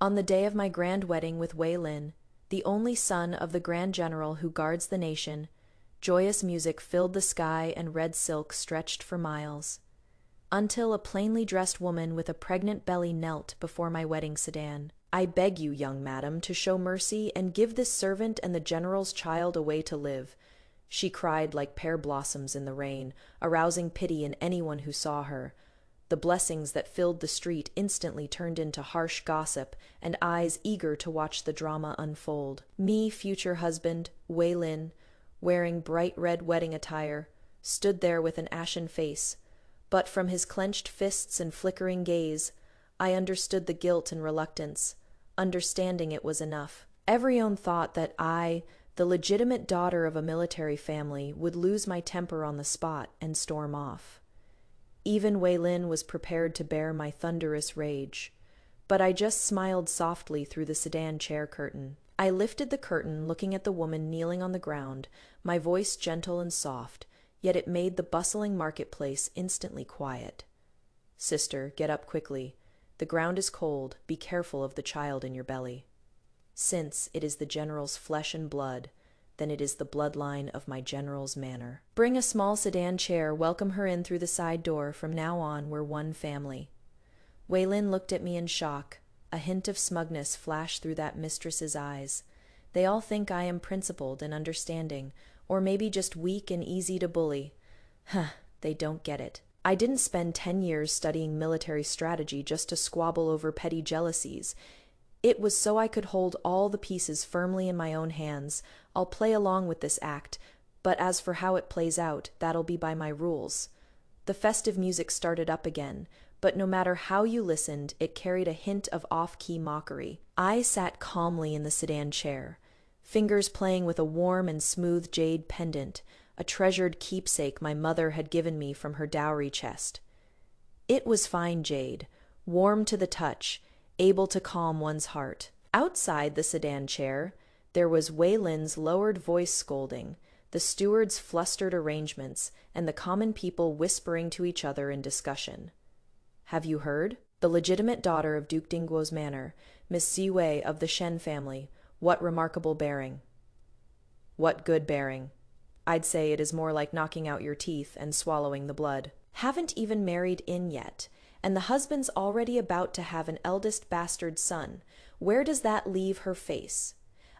On the day of my grand wedding with Wei Lin, the only son of the Grand General who guards the nation, joyous music filled the sky and red silk stretched for miles. Until a plainly dressed woman with a pregnant belly knelt before my wedding sedan. "I beg you, young madam, to show mercy and give this servant and the general's child a way to live," she cried like pear blossoms in the rain, arousing pity in anyone who saw her. The blessings that filled the street instantly turned into harsh gossip and eyes eager to watch the drama unfold. Me, future husband, Wei Lin, wearing bright red wedding attire, stood there with an ashen face, but from his clenched fists and flickering gaze, I understood the guilt and reluctance. Understanding it was enough. Everyone thought that I, the legitimate daughter of a military family, would lose my temper on the spot and storm off. Even Wei Lin was prepared to bear my thunderous rage, but I just smiled softly through the sedan chair curtain. I lifted the curtain, looking at the woman kneeling on the ground, my voice gentle and soft, yet it made the bustling marketplace instantly quiet. "Sister, get up quickly. The ground is cold. Be careful of the child in your belly. Since it is the general's flesh and blood, then it is the bloodline of my general's manor. Bring a small sedan chair, welcome her in through the side door. From now on, we're one family." Wei Lin looked at me in shock. A hint of smugness flashed through that mistress's eyes. They all think I am principled and understanding, or maybe just weak and easy to bully. Huh, they don't get it. I didn't spend 10 years studying military strategy just to squabble over petty jealousies. It was so I could hold all the pieces firmly in my own hands. I'll play along with this act, but as for how it plays out, that'll be by my rules. The festive music started up again, but no matter how you listened, it carried a hint of off-key mockery. I sat calmly in the sedan chair, fingers playing with a warm and smooth jade pendant, a treasured keepsake my mother had given me from her dowry chest. It was fine jade, warm to the touch, able to calm one's heart. Outside the sedan chair, there was Wei Lin's lowered voice scolding, the steward's flustered arrangements, and the common people whispering to each other in discussion. "Have you heard? The legitimate daughter of Duke Dingguo's manor, Miss Ziwei of the Shen family. What remarkable bearing." "What good bearing? I'd say it is more like knocking out your teeth and swallowing the blood. Haven't even married in yet, and the husband's already about to have an eldest bastard son. Where does that leave her face?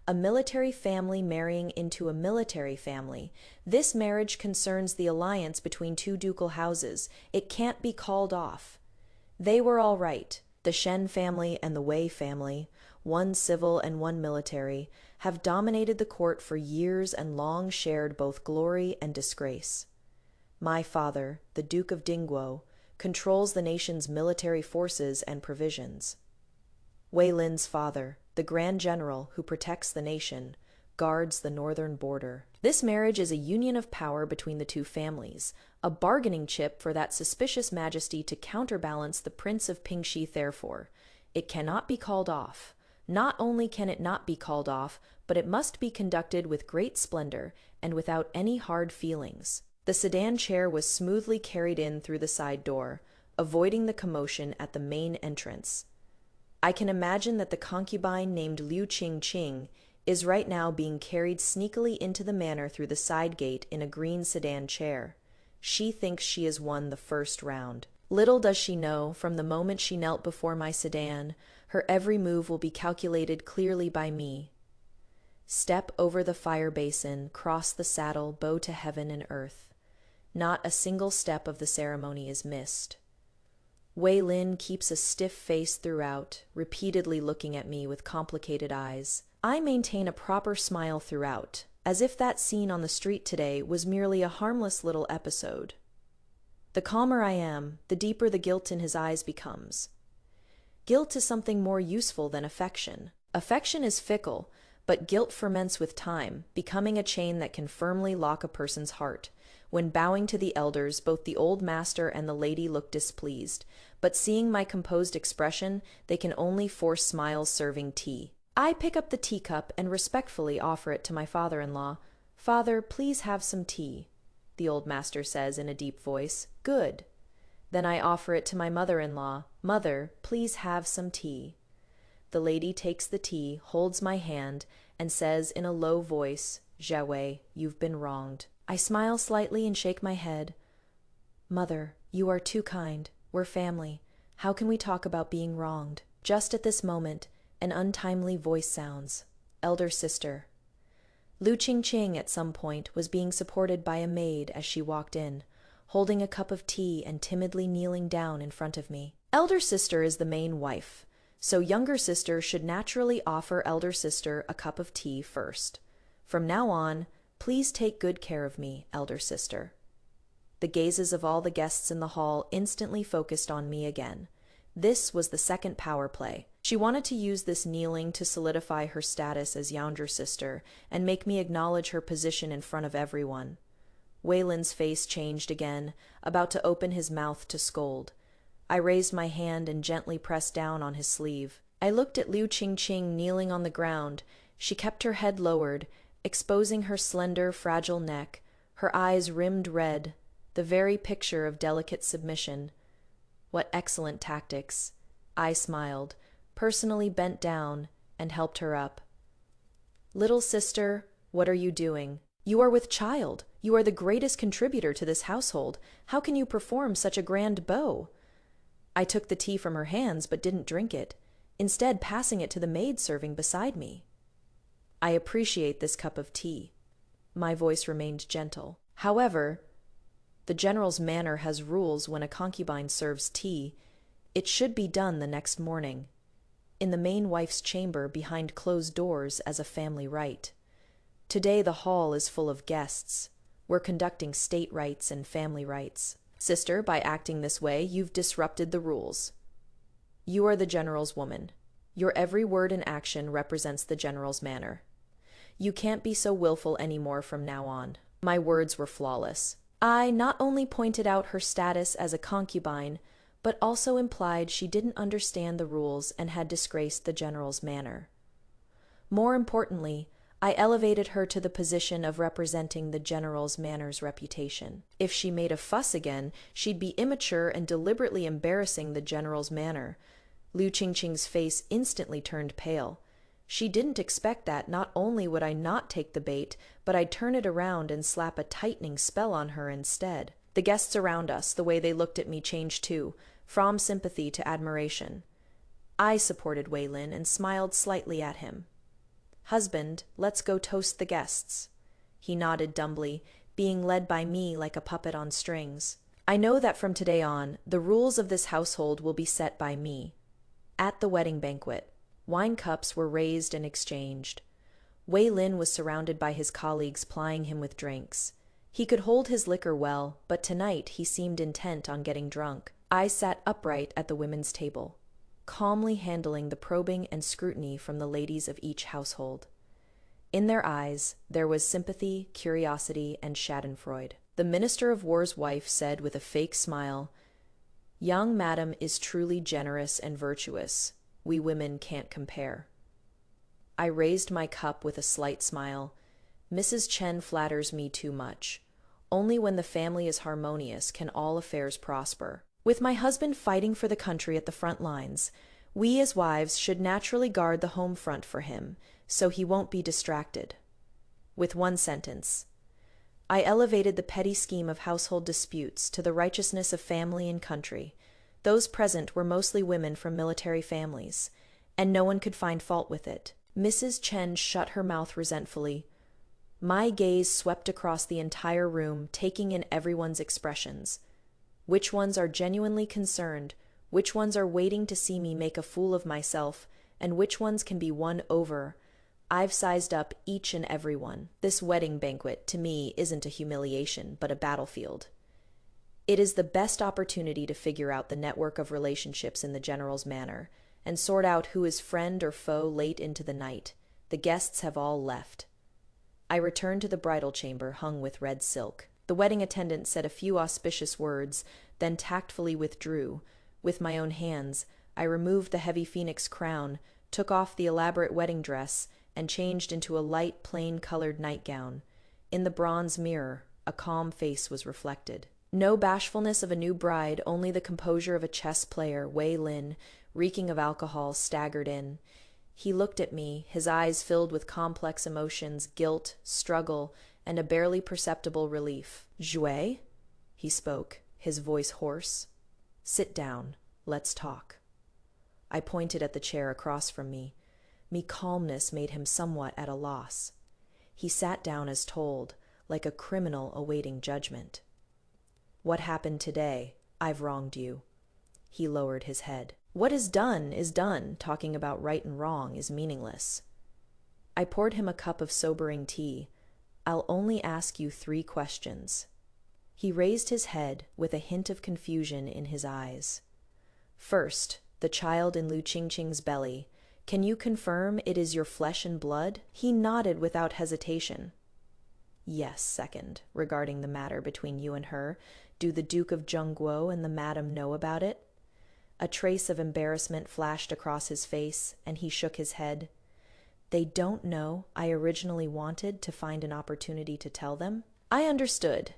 A military family marrying into a military family. This marriage concerns the alliance between two ducal houses. It can't be called off. They were all right. The Shen family and the Wei family, one civil and one military, have dominated the court for years and long shared both glory and disgrace. My father, the Duke of Dingguo, controls the nation's military forces and provisions. Wei Lin's father, the Grand General who protects the nation, guards the northern border. This marriage is a union of power between the two families, a bargaining chip for that suspicious majesty to counterbalance the Prince of Pingxi. Therefore, it cannot be called off. Not only can it not be called off, but it must be conducted with great splendor and without any hard feelings. The sedan chair was smoothly carried in through the side door, avoiding the commotion at the main entrance. I can imagine that the concubine named Liu Qingqing is right now being carried sneakily into the manor through the side gate in a green sedan chair. She thinks she has won the first round. Little does she know, from the moment she knelt before my sedan, her every move will be calculated clearly by me. Step over the fire basin, cross the saddle, bow to heaven and earth. Not a single step of the ceremony is missed. Wei Lin keeps a stiff face throughout, repeatedly looking at me with complicated eyes. I maintain a proper smile throughout, as if that scene on the street today was merely a harmless little episode. The calmer I am, the deeper the guilt in his eyes becomes. Guilt is something more useful than affection. Affection is fickle, but guilt ferments with time, becoming a chain that can firmly lock a person's heart. When bowing to the elders, both the old master and the lady look displeased, but seeing my composed expression, they can only force smiles serving tea. I pick up the teacup and respectfully offer it to my father-in-law. "Father, please have some tea," the old master says in a deep voice. "Good." Then I offer it to my mother-in-law. "Mother, please have some tea." the lady takes the tea, holds my hand, and says in a low voice, "Jade, you've been wronged." I smile slightly and shake my head. "Mother, you are too kind. We're family. How can we talk about being wronged?" Just at this moment, an untimely voice sounds. "Elder sister." Lu Qingqing at some point was being supported by a maid as she walked in, holding a cup of tea and timidly kneeling down in front of me. Elder sister is the main wife, so younger sister should naturally offer elder sister a cup of tea first. From now on, please take good care of me, elder sister. The gazes of all the guests in the hall instantly focused on me again. This was the second power play. She wanted to use this kneeling to solidify her status as younger sister and make me acknowledge her position in front of everyone. Wei Lin's face changed again, about to open his mouth to scold. I raised my hand and gently pressed down on his sleeve. I looked at Lu Qingqing kneeling on the ground. She kept her head lowered, exposing her slender, fragile neck, her eyes rimmed red, the very picture of delicate submission. What excellent tactics. I smiled, personally bent down, and helped her up. "Little sister, what are you doing? You are with child. You are the greatest contributor to this household. How can you perform such a grand bow?" I took the tea from her hands but didn't drink it, instead passing it to the maid serving beside me. "I appreciate this cup of tea." My voice remained gentle. "However, the general's manor has rules when a concubine serves tea. It should be done the next morning, in the main wife's chamber behind closed doors as a family rite. Today the hall is full of guests. We're conducting state rites and family rites. Sister, by acting this way, you've disrupted the rules. You are the general's woman. Your every word and action represents the general's manner. You can't be so willful anymore from now on." My words were flawless. I not only pointed out her status as a concubine, but also implied she didn't understand the rules and had disgraced the general's manor. More importantly, I elevated her to the position of representing the general's manor's reputation. If she made a fuss again, she'd be immature and deliberately embarrassing the general's manor. Lu Qingqing's face instantly turned pale. She didn't expect that not only would I not take the bait, but I'd turn it around and slap a tightening spell on her instead. The guests around us, the way they looked at me changed too, from sympathy to admiration. I supported Wei Lin and smiled slightly at him. "Husband, let's go toast the guests." He nodded dumbly, being led by me like a puppet on strings. "I know that from today on, the rules of this household will be set by me." At the wedding banquet, wine cups were raised and exchanged. Wei Lin was surrounded by his colleagues plying him with drinks. He could hold his liquor well, but tonight he seemed intent on getting drunk. I sat upright at the women's table, calmly handling the probing and scrutiny from the ladies of each household. In their eyes, there was sympathy, curiosity, and schadenfreude. The Minister of War's wife said with a fake smile, "Young madam is truly generous and virtuous. We women can't compare." I raised my cup with a slight smile. "Mrs. Chen flatters me too much. Only when the family is harmonious can all affairs prosper. With my husband fighting for the country at the front lines, we as wives should naturally guard the home front for him, so he won't be distracted." With one sentence, I elevated the petty scheme of household disputes to the righteousness of family and country. Those present were mostly women from military families, and no one could find fault with it. Mrs. Chen shut her mouth resentfully. My gaze swept across the entire room, taking in everyone's expressions. Which ones are genuinely concerned, which ones are waiting to see me make a fool of myself, and which ones can be won over. I've sized up each and every one. This wedding banquet, to me, isn't a humiliation, but a battlefield. It is the best opportunity to figure out the network of relationships in the general's manor, and sort out who is friend or foe late into the night. The guests have all left. I returned to the bridal chamber hung with red silk. The wedding attendant said a few auspicious words, then tactfully withdrew. With my own hands, I removed the heavy phoenix crown, took off the elaborate wedding dress, and changed into a light, plain-colored nightgown. In the bronze mirror, a calm face was reflected. No bashfulness of a new bride, only the composure of a chess player, Wei Lin, reeking of alcohol, staggered in. He looked at me, his eyes filled with complex emotions, guilt, struggle, and a barely perceptible relief. "Jouer?" he spoke, his voice hoarse. "Sit down. Let's talk." I pointed at the chair across from me. Me calmness made him somewhat at a loss. He sat down as told, like a criminal awaiting judgment. "What happened today? I've wronged you." He lowered his head. "What is done is done. Talking about right and wrong is meaningless." I poured him a cup of sobering tea. "I'll only ask you 3 questions." He raised his head with a hint of confusion in his eyes. "First, the child in Lu Qingqing's belly. Can you confirm it is your flesh and blood?" He nodded without hesitation. "Yes, second, regarding the matter between you and her, do the Duke of Zhengguo and the madam know about it?" A trace of embarrassment flashed across his face, and he shook his head. "They don't know I originally wanted to find an opportunity to tell them." I understood.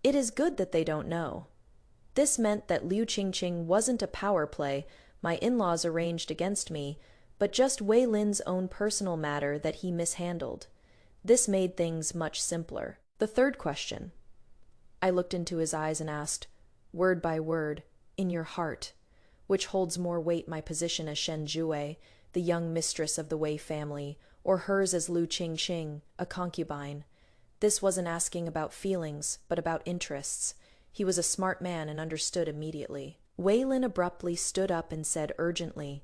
It is good that they don't know. This meant that Liu Qingqing wasn't a power play my in-laws arranged against me, but just Wei Lin's own personal matter that he mishandled. This made things much simpler. The third question. I looked into his eyes and asked, word by word, "In your heart, which holds more weight, my position as Shen Jue, the young mistress of the Wei family, or hers as Liu Qingqing, a concubine?" This wasn't asking about feelings, but about interests. He was a smart man and understood immediately. Wei Lin abruptly stood up and said urgently,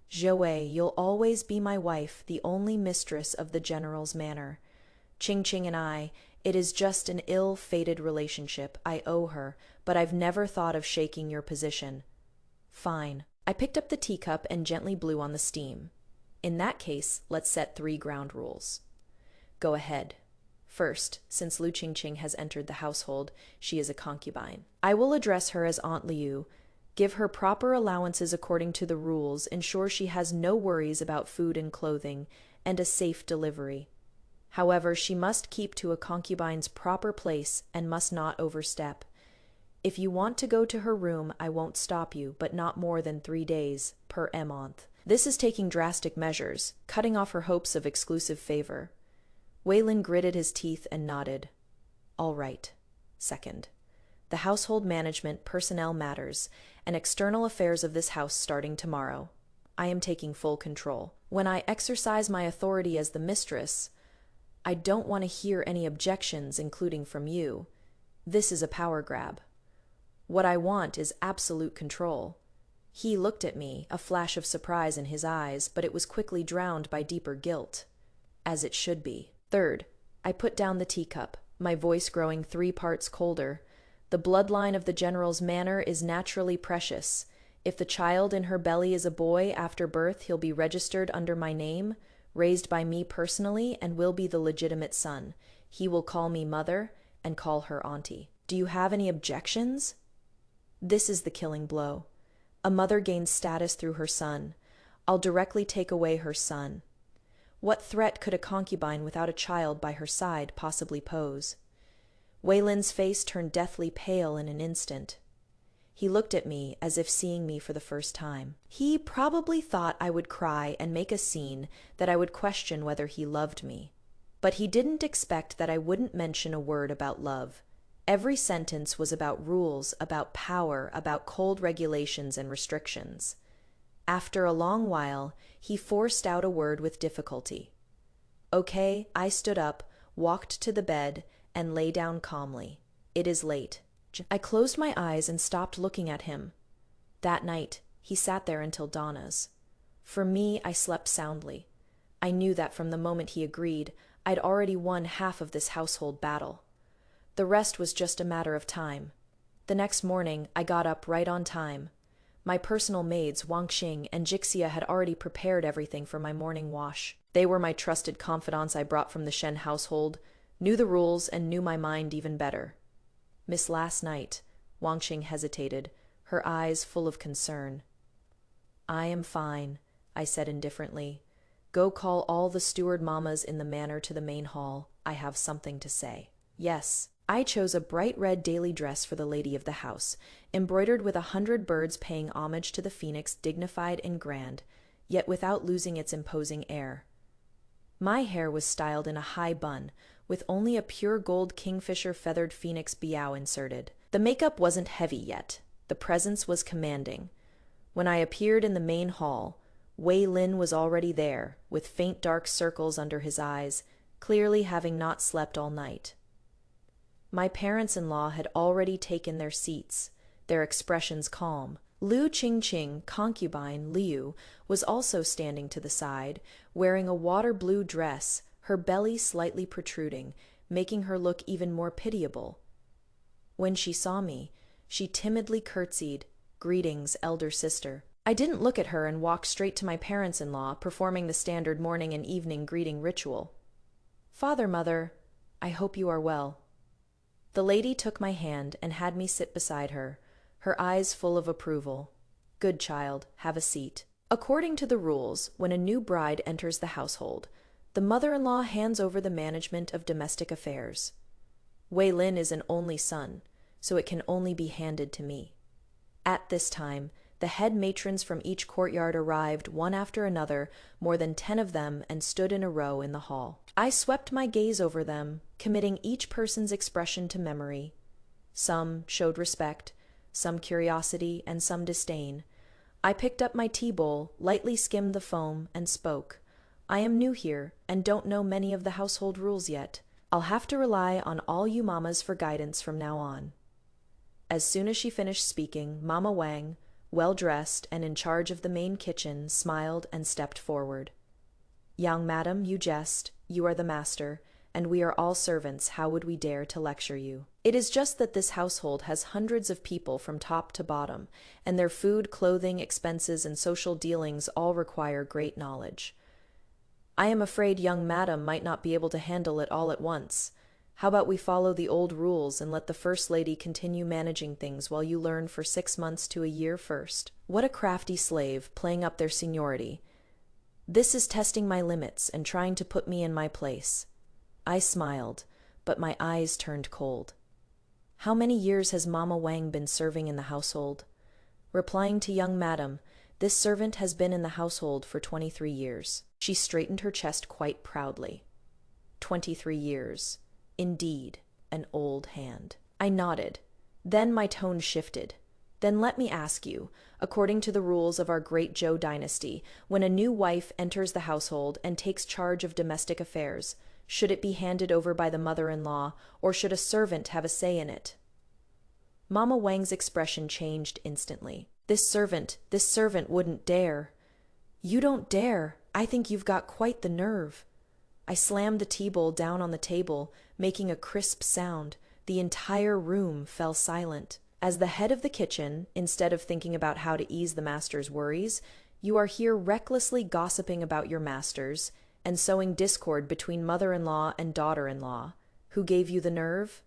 "Joey, you'll always be my wife, the only mistress of the general's manor. Qingqing and I, it is just an ill-fated relationship. I owe her, but I've never thought of shaking your position." "Fine." I picked up the teacup and gently blew on the steam. "In that case, let's set 3 ground rules." "Go ahead." "First, since Liu Qingqing has entered the household, she is a concubine. I will address her as Aunt Liu, give her proper allowances according to the rules, ensure she has no worries about food and clothing, and a safe delivery. However, she must keep to a concubine's proper place and must not overstep. If you want to go to her room, I won't stop you, but not more than 3 days, per month. This is taking drastic measures, cutting off her hopes of exclusive favor." Wei Lin gritted his teeth and nodded. "All right. Second, the household management, personnel matters, and external affairs of this house starting tomorrow. I am taking full control. When I exercise my authority as the mistress, I don't want to hear any objections, including from you. This is a power grab. What I want is absolute control." He looked at me, a flash of surprise in his eyes, but it was quickly drowned by deeper guilt. As it should be. Third, I put down the teacup, my voice growing 3 parts colder. "The bloodline of the general's manor is naturally precious. If the child in her belly is a boy, after birth he'll be registered under my name, raised by me personally, and will be the legitimate son. He will call me mother and call her auntie. Do you have any objections?" This is the killing blow. A mother gains status through her son. I'll directly take away her son. What threat could a concubine without a child by her side possibly pose? Wei Lin's face turned deathly pale in an instant. He looked at me as if seeing me for the first time. He probably thought I would cry and make a scene, that I would question whether he loved me. But he didn't expect that I wouldn't mention a word about love. Every sentence was about rules, about power, about cold regulations and restrictions. After a long while, he forced out a word with difficulty. "Okay," I stood up, walked to the bed, and lay down calmly. "It is late." I closed my eyes and stopped looking at him. That night, he sat there until Donna's. For me, I slept soundly. I knew that from the moment he agreed, I'd already won half of this household battle. The rest was just a matter of time. The next morning, I got up right on time. My personal maids, Wang Xing and Jixia, had already prepared everything for my morning wash. They were my trusted confidants I brought from the Shen household, knew the rules and knew my mind even better. "Miss, last night," Wang Xing hesitated, her eyes full of concern. "I am fine," I said indifferently. "Go call all the steward mamas in the manor to the main hall. I have something to say." "Yes." I chose a bright red daily dress for the lady of the house, embroidered with 100 birds paying homage to the phoenix, dignified and grand, yet without losing its imposing air. My hair was styled in a high bun, with only a pure gold kingfisher feathered phoenix biao inserted. The makeup wasn't heavy yet. The presence was commanding. When I appeared in the main hall, Wei Lin was already there, with faint dark circles under his eyes, clearly having not slept all night. My parents-in-law had already taken their seats, their expressions calm. Liu Qingqing, concubine Liu, was also standing to the side, wearing a water blue dress, her belly slightly protruding, making her look even more pitiable. When she saw me, she timidly curtsied, "Greetings, elder sister." I didn't look at her and walked straight to my parents-in-law, performing the standard morning and evening greeting ritual. "Father, mother, I hope you are well." The lady took my hand and had me sit beside her, her eyes full of approval. "Good child, have a seat." According to the rules, when a new bride enters the household, the mother-in-law hands over the management of domestic affairs. Wei Lin is an only son, so it can only be handed to me. At this time, the head matrons from each courtyard arrived one after another, more than 10 of them, and stood in a row in the hall. I swept my gaze over them, committing each person's expression to memory. Some showed respect, some curiosity, and some disdain. I picked up my tea bowl, lightly skimmed the foam, and spoke. "I am new here, and don't know many of the household rules yet. I'll have to rely on all you mamas for guidance from now on." As soon as she finished speaking, Mama Wang, well-dressed and in charge of the main kitchen, smiled and stepped forward. "Young madam, you jest. You are the master, and we are all servants. How would we dare to lecture you? It is just that this household has hundreds of people from top to bottom, and their food, clothing, expenses, and social dealings all require great knowledge. I am afraid young madam might not be able to handle it all at once. How about we follow the old rules and let the First Lady continue managing things while you learn for 6 months to a year first?" What a crafty slave, playing up their seniority. This is testing my limits and trying to put me in my place. I smiled, but my eyes turned cold. How many years has Mama Wang been serving in the household? Replying to young madam, this servant has been in the household for 23 years. She straightened her chest quite proudly. 23 years. Indeed, an old hand. I nodded. Then my tone shifted. "Then let me ask you, according to the rules of our great Zhou dynasty, when a new wife enters the household and takes charge of domestic affairs, should it be handed over by the mother-in-law, or should a servant have a say in it?" Mama Wang's expression changed instantly. This servant wouldn't dare." "You don't dare. I think you've got quite the nerve." I slammed the tea bowl down on the table, making a crisp sound. The entire room fell silent. As the head of the kitchen, instead of thinking about how to ease the master's worries, you are here recklessly gossiping about your masters and sowing discord between mother-in-law and daughter-in-law. Who gave you the nerve?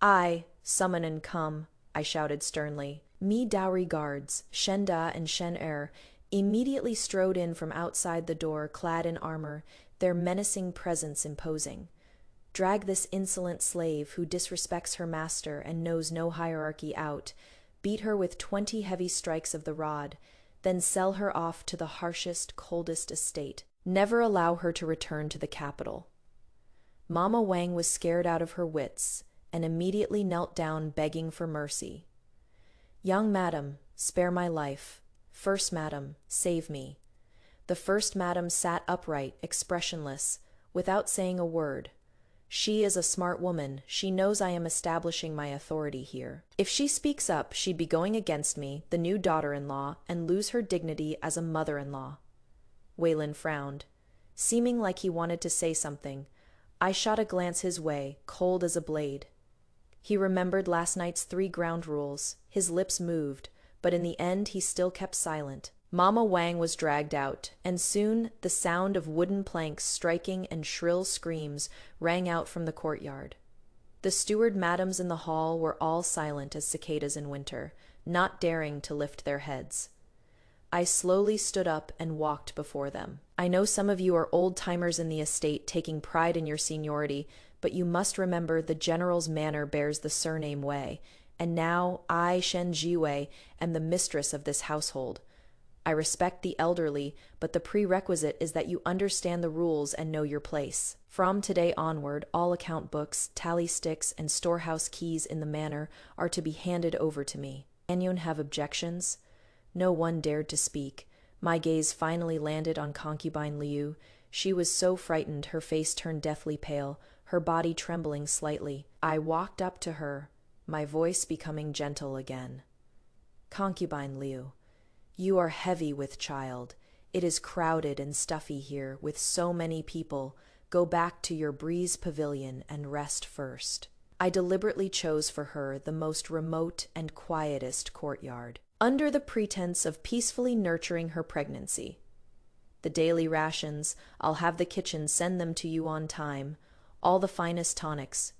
"I, summon and come," I shouted sternly. Mi dowry guards, Shenda and Shen-er, immediately strode in from outside the door, clad in armor, their menacing presence imposing. "Drag this insolent slave who disrespects her master and knows no hierarchy out, beat her with 20 heavy strikes of the rod, then sell her off to the harshest, coldest estate. Never allow her to return to the capital." Mama Wang was scared out of her wits and immediately knelt down begging for mercy. "Young madam, spare my life. First madam, save me." The first madam sat upright, expressionless, without saying a word. She is a smart woman. She knows I am establishing my authority here. If she speaks up, she'd be going against me, the new daughter-in-law, and lose her dignity as a mother-in-law. Wei Lin frowned, seeming like he wanted to say something. I shot a glance his way, cold as a blade. He remembered last night's 3 ground rules. His lips moved, but in the end he still kept silent. Mama Wang was dragged out, and soon the sound of wooden planks striking and shrill screams rang out from the courtyard. The steward madams in the hall were all silent as cicadas in winter, not daring to lift their heads. I slowly stood up and walked before them. "I know some of you are old-timers in the estate, taking pride in your seniority, but you must remember the general's manor bears the surname Wei, and now I, Shen Jiwei, am the mistress of this household. I respect the elderly, but the prerequisite is that you understand the rules and know your place. From today onward, all account books, tally sticks, and storehouse keys in the manor are to be handed over to me. Anyone have objections? No one dared to speak. My gaze finally landed on concubine Liu. She was so frightened, her face turned deathly pale, her body trembling slightly. I walked up to her, my voice becoming gentle again. Concubine Liu, you are heavy with child. It is crowded and stuffy here, with so many people. Go back to your breeze pavilion and rest first. I deliberately chose for her the most remote and quietest courtyard, under the pretense of peacefully nurturing her pregnancy. The daily rations, I'll have the kitchen send them to you on time, all the finest tonics.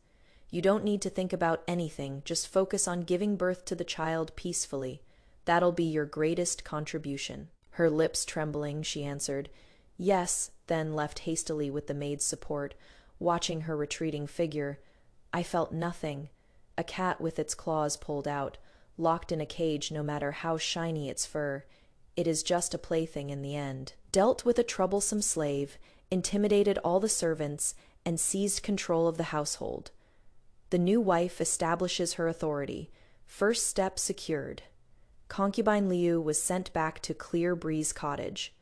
You don't need to think about anything, just focus on giving birth to the child peacefully. That'll be your greatest contribution. Her lips trembling, she answered, yes, then left hastily with the maid's support. Watching her retreating figure, I felt nothing. A cat with its claws pulled out, locked in a cage no matter how shiny its fur. It is just a plaything in the end. Dealt with a troublesome slave, intimidated all the servants, and seized control of the household. The new wife establishes her authority. First step secured. Concubine Liu was sent back to Clear Breeze Cottage.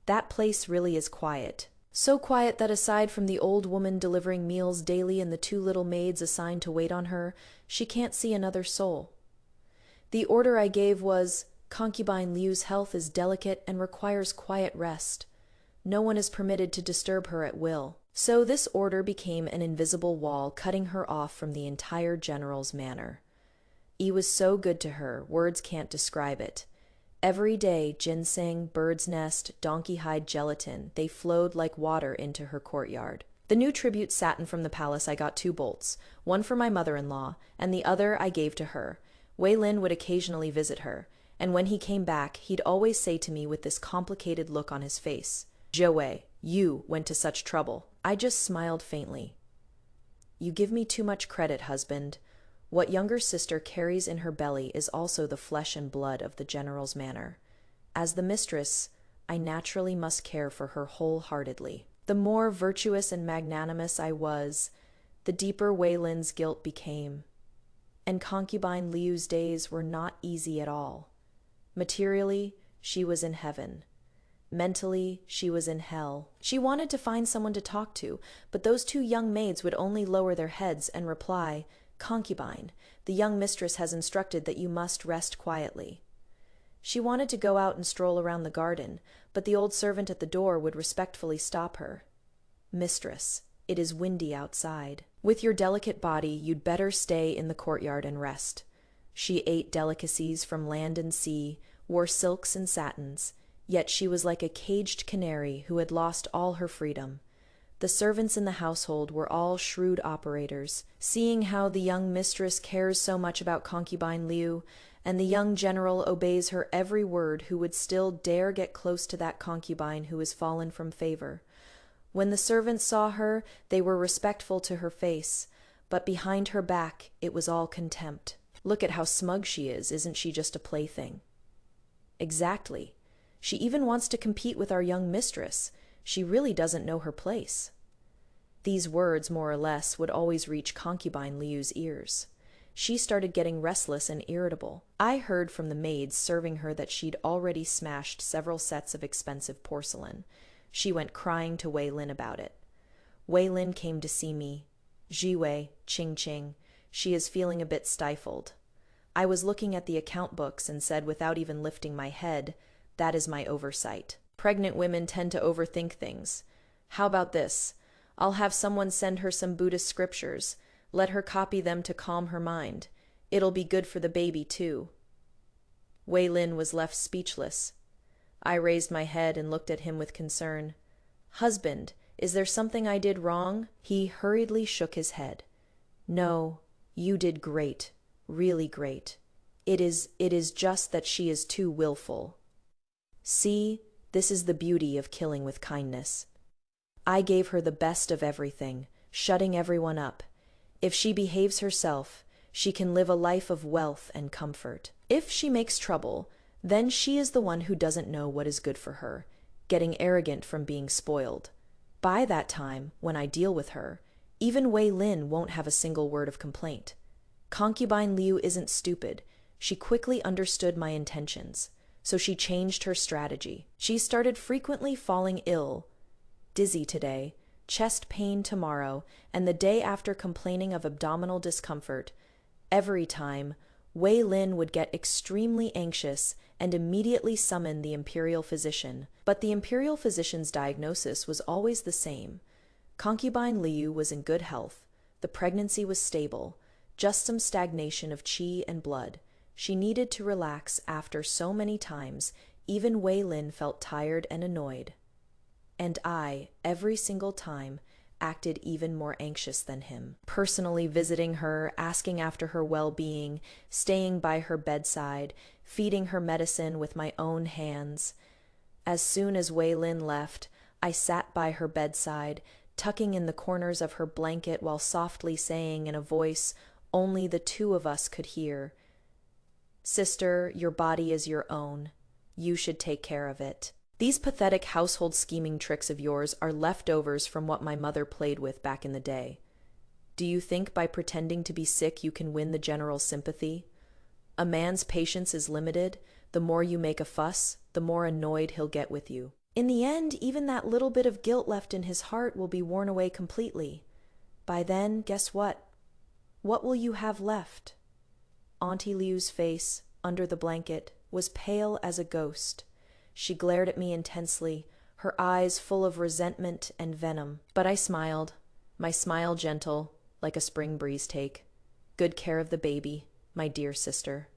That place really is quiet. So quiet that aside from the old woman delivering meals daily and the two little maids assigned to wait on her, she can't see another soul. The order I gave was, Concubine Liu's health is delicate and requires quiet rest. No one is permitted to disturb her at will. So this order became an invisible wall cutting her off from the entire general's manor. He was so good to her, words can't describe it. Every day, ginseng, bird's nest, donkey hide gelatin, they flowed like water into her courtyard. The new tribute satin from the palace I got 2 bolts, one for my mother-in-law, and the other I gave to her. Wei Lin would occasionally visit her, and when he came back, he'd always say to me with this complicated look on his face, Jiwei, you went to such trouble. I just smiled faintly. You give me too much credit, husband. What younger sister carries in her belly is also the flesh and blood of the general's manor. As the mistress, I naturally must care for her wholeheartedly. The more virtuous and magnanimous I was, the deeper Wei Lin's guilt became. And concubine Liu's days were not easy at all. Materially, she was in heaven. Mentally, she was in hell. She wanted to find someone to talk to, but those 2 young maids would only lower their heads and reply, Concubine, the young mistress has instructed that you must rest quietly. She wanted to go out and stroll around the garden, but the old servant at the door would respectfully stop her. Mistress, it is windy outside. With your delicate body, you'd better stay in the courtyard and rest. She ate delicacies from land and sea, wore silks and satins, yet she was like a caged canary who had lost all her freedom. The servants in the household were all shrewd operators, seeing how the young mistress cares so much about concubine Liu, and the young general obeys her every word who would still dare get close to that concubine who has fallen from favor. When the servants saw her, they were respectful to her face, but behind her back it was all contempt. Look at how smug she is, isn't she just a plaything? Exactly. She even wants to compete with our young mistress. She really doesn't know her place. These words, more or less, would always reach concubine Liu's ears. She started getting restless and irritable. I heard from the maids serving her that she'd already smashed several sets of expensive porcelain. She went crying to Wei Lin about it. Wei Lin came to see me. Jiwei, Ching Ching, she is feeling a bit stifled. I was looking at the account books and said without even lifting my head, that is my oversight. Pregnant women tend to overthink things. How about this? I'll have someone send her some Buddhist scriptures. Let her copy them to calm her mind. It'll be good for the baby, too. Wei Lin was left speechless. I raised my head and looked at him with concern. Husband, is there something I did wrong? He hurriedly shook his head. No, you did great, really great. It is just that she is too willful. See, this is the beauty of killing with kindness. I gave her the best of everything. shutting everyone up. If she behaves herself, she can live a life of wealth and comfort. If she makes trouble, then she is the one who doesn't know what is good for her, getting arrogant from being spoiled. By that time, when I deal with her, even Wei Lin won't have a single word of complaint. Concubine Liu isn't stupid. She quickly understood my intentions, so she changed her strategy. She started frequently falling ill, dizzy today, chest pain tomorrow, and the day after complaining of abdominal discomfort. Every time, Wei Lin would get extremely anxious and immediately summon the imperial physician. But the imperial physician's diagnosis was always the same. Concubine Liu was in good health, the pregnancy was stable, just some stagnation of qi and blood. She needed to relax after so many times, even Wei Lin felt tired and annoyed. And I, every single time, acted even more anxious than him, personally visiting her, asking after her well-being, staying by her bedside, feeding her medicine with my own hands. As soon as Wei Lin left, I sat by her bedside, tucking in the corners of her blanket while softly saying in a voice only the two of us could hear, "Sister, your body is your own. You should take care of it." These pathetic household scheming tricks of yours are leftovers from what my mother played with back in the day. Do you think by pretending to be sick you can win the general's sympathy? A man's patience is limited. The more you make a fuss, the more annoyed he'll get with you. In the end, even that little bit of guilt left in his heart will be worn away completely. By then, guess what? What will you have left? Auntie Liu's face, under the blanket, was pale as a ghost. She glared at me intensely, her eyes full of resentment and venom. But I smiled, my smile gentle, like a spring breeze take. Good care of the baby, my dear sister.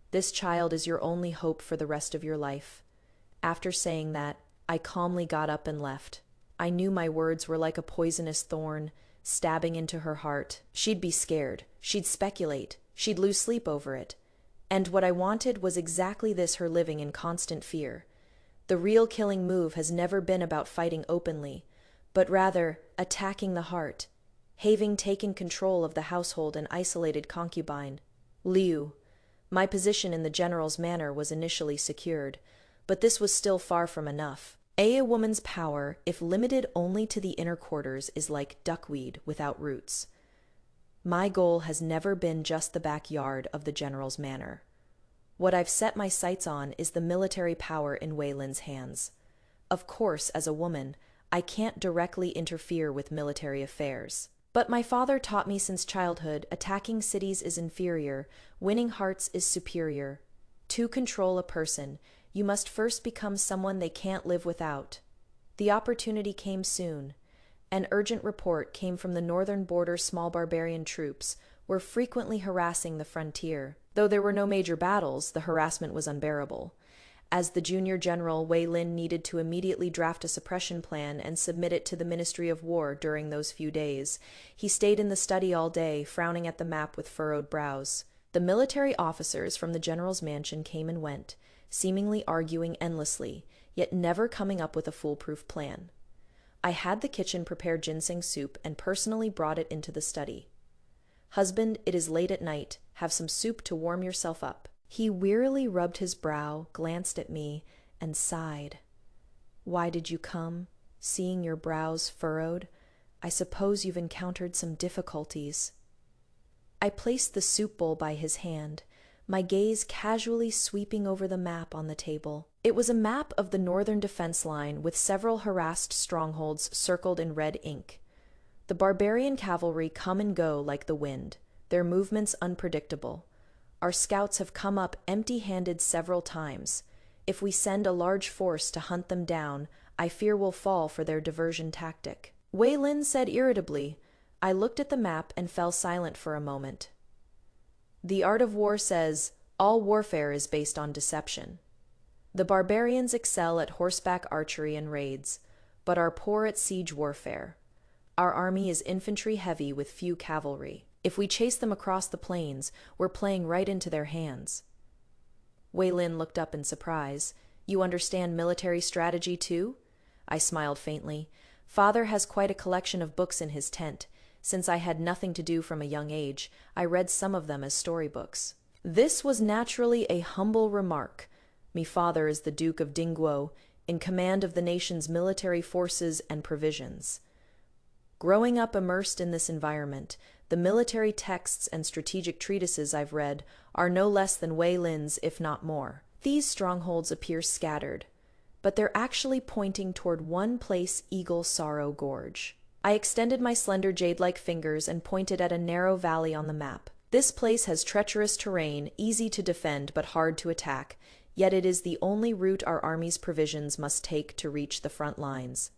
This child is your only hope for the rest of your life. After saying that, I calmly got up and left. I knew my words were like a poisonous thorn, stabbing into her heart. She'd be scared, she'd speculate, she'd lose sleep over it. And what I wanted was exactly this, her living in constant fear. The real killing move has never been about fighting openly, but rather attacking the heart, having taken control of the household and isolated concubine. Liu. My position in the general's manor was initially secured, but this was still far from enough. A woman's power, if limited only to the inner quarters, is like duckweed without roots. My goal has never been just the backyard of the general's manor. What I've set my sights on is the military power in Wei Lin's hands. Of course, as a woman, I can't directly interfere with military affairs. But my father taught me since childhood, attacking cities is inferior, winning hearts is superior. To control a person, you must first become someone they can't live without. The opportunity came soon. An urgent report came from the northern border. Small barbarian troops were frequently harassing the frontier. Though there were no major battles, the harassment was unbearable. As the junior general, Wei Lin needed to immediately draft a suppression plan and submit it to the Ministry of War during those few days. He stayed in the study all day, frowning at the map with furrowed brows. The military officers from the general's mansion came and went, seemingly arguing endlessly, yet never coming up with a foolproof plan. I had the kitchen prepare ginseng soup and personally brought it into the study. "Husband, it is late at night. Have some soup to warm yourself up." He wearily rubbed his brow, glanced at me, and sighed. "Why did you come? Seeing your brows furrowed, I suppose you've encountered some difficulties." I placed the soup bowl by his hand, my gaze casually sweeping over the map on the table. It was a map of the northern defense line with several harassed strongholds circled in red ink. The barbarian cavalry come and go like the wind, their movements unpredictable. Our scouts have come up empty-handed several times. If we send a large force to hunt them down, I fear we'll fall for their diversion tactic. Wei Lin said irritably. I looked at the map and fell silent for a moment. The art of war says, all warfare is based on deception. The barbarians excel at horseback archery and raids, but are poor at siege warfare. Our army is infantry heavy with few cavalry. If we chase them across the plains, we're playing right into their hands. Wei Lin looked up in surprise. You understand military strategy too? I smiled faintly. Father has quite a collection of books in his tent. Since I had nothing to do from a young age, I read some of them as storybooks. This was naturally a humble remark. Me father is the Duke of Dingguo, in command of the nation's military forces and provisions. Growing up immersed in this environment, the military texts and strategic treatises I've read are no less than Wei Lin's, if not more. These strongholds appear scattered, but they're actually pointing toward one place: Eagle Sorrow Gorge. I extended my slender jade-like fingers and pointed at a narrow valley on the map. This place has treacherous terrain, easy to defend but hard to attack, yet it is the only route our army's provisions must take to reach the front lines.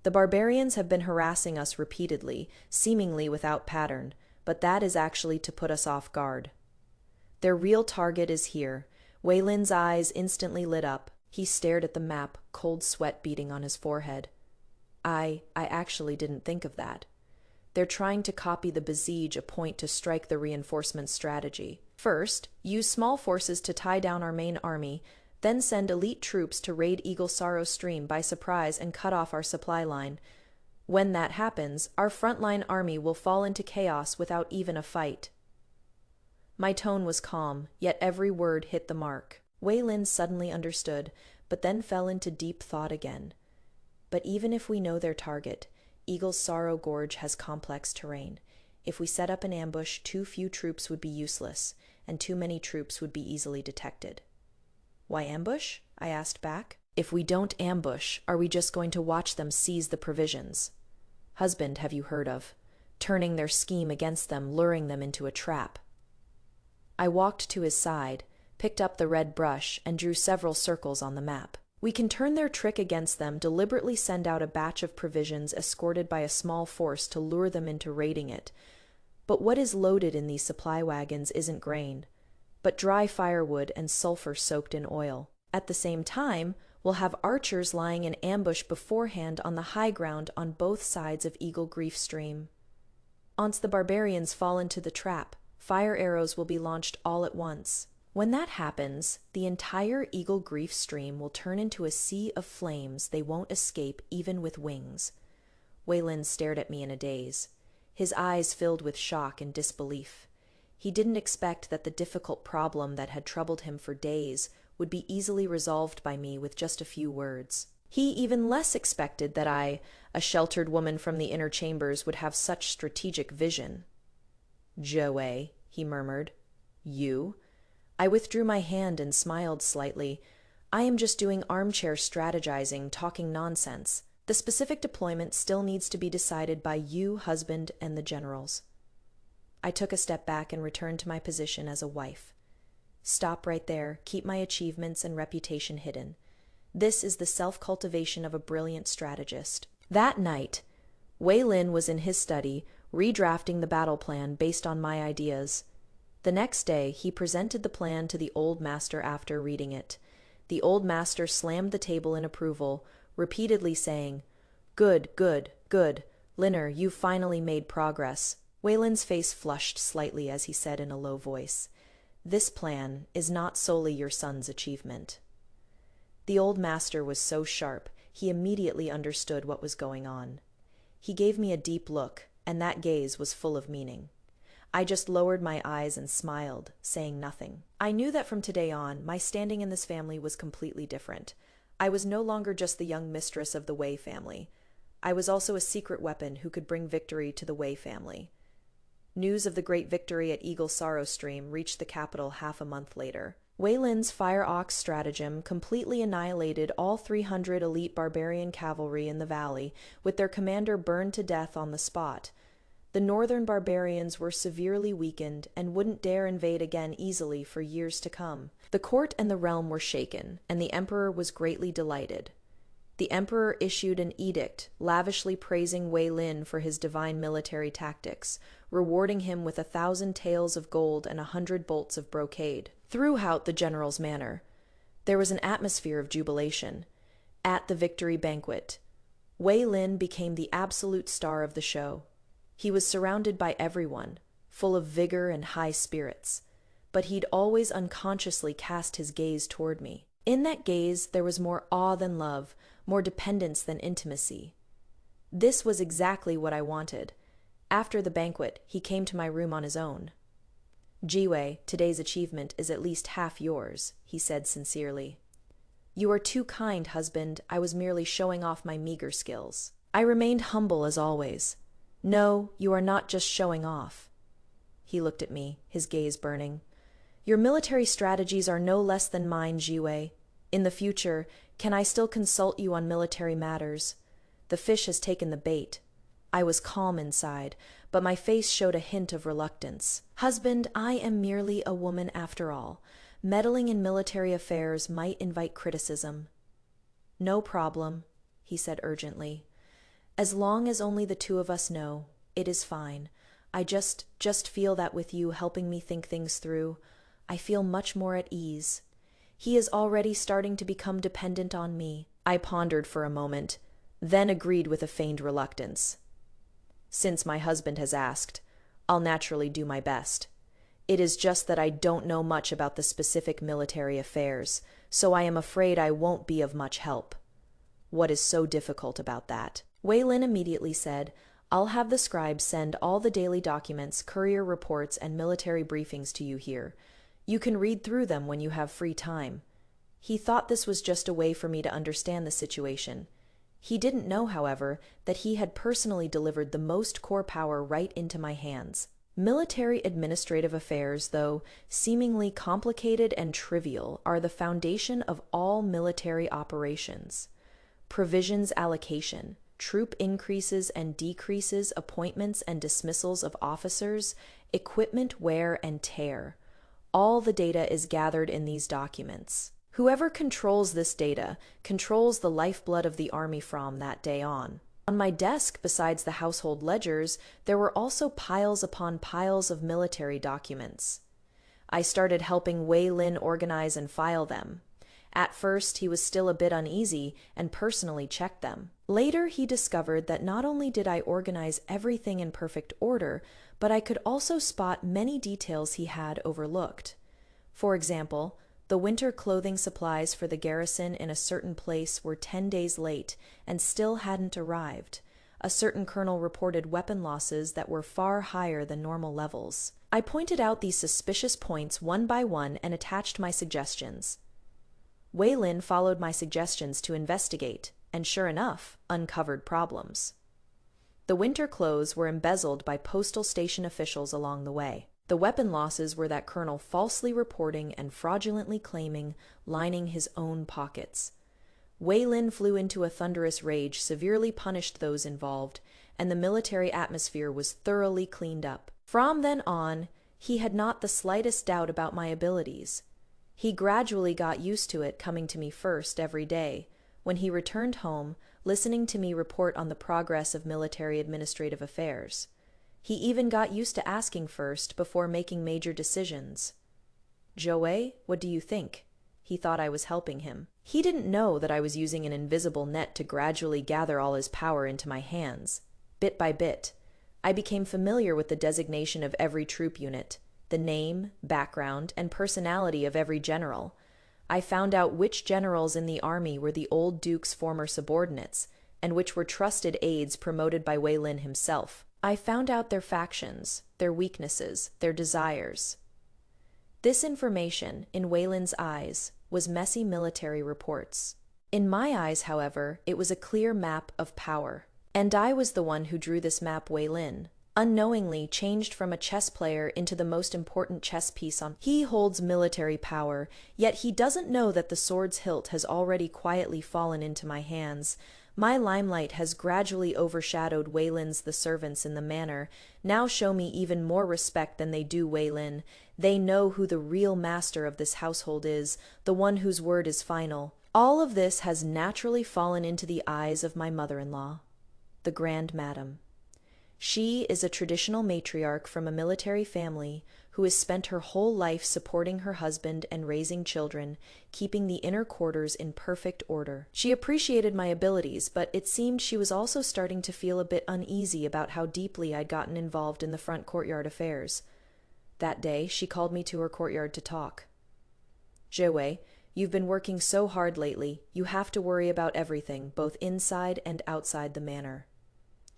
The barbarians have been harassing us repeatedly, seemingly without pattern, but that is actually to put us off guard. Their real target is here. Wei Lin's eyes instantly lit up. He stared at the map, cold sweat beading on his forehead. I actually didn't think of that. They're trying to copy the besiege, a point to strike the reinforcement strategy. First, use small forces to tie down our main army, then send elite troops to raid Eagle Sorrow Stream by surprise and cut off our supply line. When that happens, our frontline army will fall into chaos without even a fight. My tone was calm, yet every word hit the mark. Wei Lin suddenly understood, but then fell into deep thought again. But even if we know their target, Eagle's Sorrow Gorge has complex terrain. If we set up an ambush, too few troops would be useless, and too many troops would be easily detected. Why ambush? I asked back. If we don't ambush, are we just going to watch them seize the provisions? Husband, have you heard of? Turning their scheme against them, luring them into a trap. I walked to his side, picked up the red brush, and drew several circles on the map. We can turn their trick against them, deliberately send out a batch of provisions escorted by a small force to lure them into raiding it. But what is loaded in these supply wagons isn't grain, but dry firewood and sulfur soaked in oil. At the same time, we'll have archers lying in ambush beforehand on the high ground on both sides of Eagle Grief Stream. Once the barbarians fall into the trap, fire arrows will be launched all at once. When that happens, the entire Eagle Grief Stream will turn into a sea of flames they won't escape even with wings. Wei Lin stared at me in a daze, his eyes filled with shock and disbelief. He didn't expect that the difficult problem that had troubled him for days would be easily resolved by me with just a few words. He even less expected that I, a sheltered woman from the inner chambers, would have such strategic vision. "Joey," he murmured. "You?" I withdrew my hand and smiled slightly. "I am just doing armchair strategizing, talking nonsense. The specific deployment still needs to be decided by you, husband, and the generals." I took a step back and returned to my position as a wife. Stop right there, keep my achievements and reputation hidden. This is the self-cultivation of a brilliant strategist. That night, Wei Lin was in his study, redrafting the battle plan based on my ideas. The next day, he presented the plan to the old master after reading it. The old master slammed the table in approval, repeatedly saying, "Good, good, good. Linner, you've finally made progress." Wei Lin's face flushed slightly as he said in a low voice, "This plan is not solely your son's achievement." The old master was so sharp, he immediately understood what was going on. He gave me a deep look, and that gaze was full of meaning. I just lowered my eyes and smiled, saying nothing. I knew that from today on, my standing in this family was completely different. I was no longer just the young mistress of the Wei family. I was also a secret weapon who could bring victory to the Wei family. News of the great victory at Eagle Sorrow Stream reached the capital half a month later. Wei Lin's Fire Ox stratagem completely annihilated all 300 elite barbarian cavalry in the valley, with their commander burned to death on the spot. The northern barbarians were severely weakened and wouldn't dare invade again easily for years to come. The court and the realm were shaken, and the emperor was greatly delighted. The emperor issued an edict, lavishly praising Wei Lin for his divine military tactics, rewarding him with 1,000 taels of gold and 100 bolts of brocade. Throughout the general's manor, there was an atmosphere of jubilation. At the victory banquet, Wei Lin became the absolute star of the show. He was surrounded by everyone, full of vigor and high spirits, but he'd always unconsciously cast his gaze toward me. In that gaze, there was more awe than love, more dependence than intimacy. This was exactly what I wanted. After the banquet, he came to my room on his own. "Jiwei, today's achievement is at least half yours," he said sincerely. "You are too kind, husband. I was merely showing off my meager skills." I remained humble as always. "No, you are not just showing off." He looked at me, his gaze burning. "Your military strategies are no less than mine, Jiwei. In the future, can I still consult you on military matters? The fish has taken the bait." I was calm inside, but my face showed a hint of reluctance. "Husband, I am merely a woman after all. Meddling in military affairs might invite criticism." "No problem," he said urgently. "As long as only the two of us know, it is fine. I just feel that with you helping me think things through, I feel much more at ease. He is already starting to become dependent on me." I pondered for a moment, then agreed with a feigned reluctance. "Since my husband has asked, I'll naturally do my best. It is just that I don't know much about the specific military affairs, so I am afraid I won't be of much help." "What is so difficult about that?" Wei Lin immediately said, "I'll have the scribe send all the daily documents, courier reports, and military briefings to you here. You can read through them when you have free time." He thought this was just a way for me to understand the situation. He didn't know, however, that he had personally delivered the most core power right into my hands. Military administrative affairs, though seemingly complicated and trivial, are the foundation of all military operations. Provisions allocation, troop increases and decreases, appointments and dismissals of officers, equipment wear and tear. All the data is gathered in these documents. Whoever controls this data controls the lifeblood of the army from that day on. On my desk, besides the household ledgers, there were also piles upon piles of military documents. I started helping Wei Lin organize and file them. At first, he was still a bit uneasy and personally checked them. Later, he discovered that not only did I organize everything in perfect order, but I could also spot many details he had overlooked. For example, the winter clothing supplies for the garrison in a certain place were 10 days late and still hadn't arrived. A certain colonel reported weapon losses that were far higher than normal levels. I pointed out these suspicious points one by one and attached my suggestions. Wei Lin followed my suggestions to investigate, and sure enough, uncovered problems. The winter clothes were embezzled by postal station officials along the way. The weapon losses were that colonel falsely reporting and fraudulently claiming, lining his own pockets. Wei Lin flew into a thunderous rage, severely punished those involved, and the military atmosphere was thoroughly cleaned up. From then on, he had not the slightest doubt about my abilities. He gradually got used to it, coming to me first every day. When he returned home, listening to me report on the progress of military administrative affairs. He even got used to asking first before making major decisions. "Joey, what do you think?" He thought I was helping him. He didn't know that I was using an invisible net to gradually gather all his power into my hands. Bit by bit, I became familiar with the designation of every troop unit, the name, background, and personality of every general. I found out which generals in the army were the old duke's former subordinates, and which were trusted aides promoted by Wei Lin himself. I found out their factions, their weaknesses, their desires. This information, in Wei Lin's eyes, was messy military reports. In my eyes, however, it was a clear map of power. And I was the one who drew this map. Wei Lin, unknowingly, changed from a chess player into the most important chess piece on. He holds military power, yet he doesn't know that the sword's hilt has already quietly fallen into my hands. My limelight has gradually overshadowed Wei Lin's. The servants in the manor now show me even more respect than they do Wei Lin. They know who the real master of this household is, the one whose word is final. All of this has naturally fallen into the eyes of my mother-in-law, the Grand Madam. She is a traditional matriarch from a military family who has spent her whole life supporting her husband and raising children, keeping the inner quarters in perfect order. She appreciated my abilities, but it seemed she was also starting to feel a bit uneasy about how deeply I'd gotten involved in the front courtyard affairs. That day, she called me to her courtyard to talk. "Jiwei, you've been working so hard lately. You have to worry about everything, both inside and outside the manor."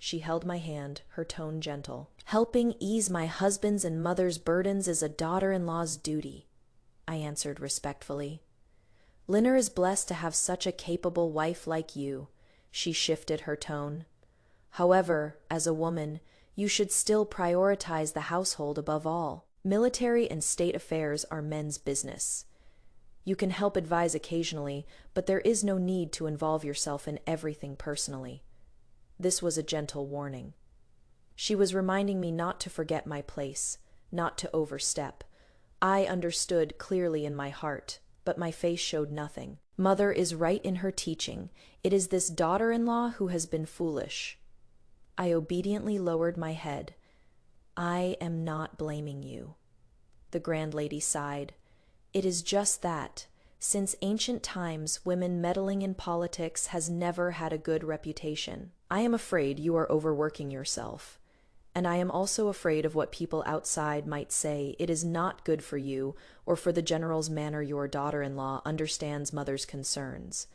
She held my hand, her tone gentle. "Helping ease my husband's and mother's burdens is a daughter-in-law's duty," I answered respectfully. "Linner is blessed to have such a capable wife like you." She shifted her tone. "However, as a woman, you should still prioritize the household above all. Military and state affairs are men's business. You can help advise occasionally, but there is no need to involve yourself in everything personally." This was a gentle warning. She was reminding me not to forget my place, not to overstep. I understood clearly in my heart, but my face showed nothing. Mother is right in her teaching. It is this daughter-in-law who has been foolish. I obediently lowered my head. "I am not blaming you." The grand lady sighed. "It is just that. Since ancient times, women meddling in politics has never had a good reputation. I am afraid you are overworking yourself. And I am also afraid of what people outside might say. It is not good for you, or for the general's manner your daughter-in-law understands mother's concerns."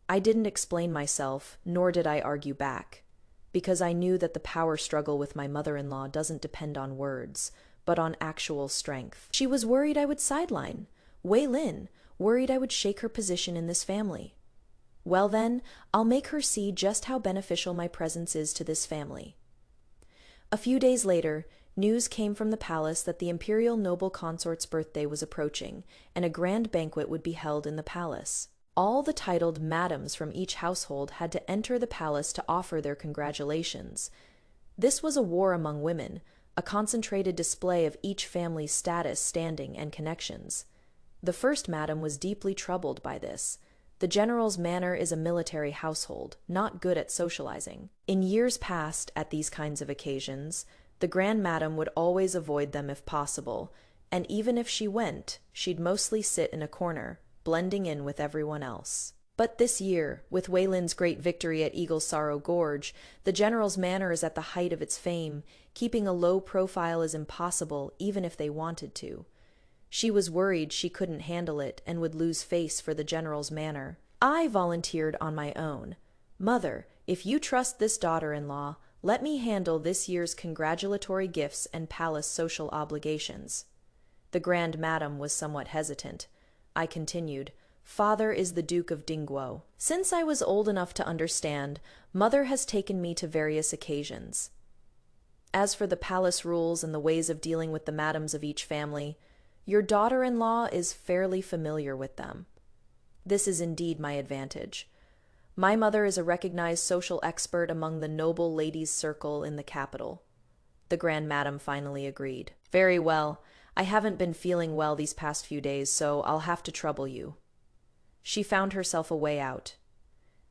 I didn't explain myself, nor did I argue back, because I knew that the power struggle with my mother-in-law doesn't depend on words, but on actual strength. She was worried I would sideline. Wei Lin, worried I would shake her position in this family. Well then, I'll make her see just how beneficial my presence is to this family. A few days later, news came from the palace that the imperial noble consort's birthday was approaching, and a grand banquet would be held in the palace. All the titled madams from each household had to enter the palace to offer their congratulations. This was a war among women, a concentrated display of each family's status, standing, and connections. The first madam was deeply troubled by this. The general's manor is a military household, not good at socializing. In years past, at these kinds of occasions, the grand madam would always avoid them if possible, and even if she went, she'd mostly sit in a corner, blending in with everyone else. But this year, with Wei Lin's great victory at Eagle's Sorrow Gorge, the general's manor is at the height of its fame. Keeping a low profile is impossible, even if they wanted to. She was worried she couldn't handle it and would lose face for the general's manor. I volunteered on my own. "Mother, if you trust this daughter-in-law, let me handle this year's congratulatory gifts and palace social obligations." The grand madam was somewhat hesitant. I continued, "Father is the Duke of Dingguo. Since I was old enough to understand, mother has taken me to various occasions. As for the palace rules and the ways of dealing with the madams of each family, your daughter-in-law is fairly familiar with them. This is indeed my advantage. My mother is a recognized social expert among the noble ladies' circle in the capital." The grand madam finally agreed. "Very well. I haven't been feeling well these past few days, so I'll have to trouble you." She found herself a way out.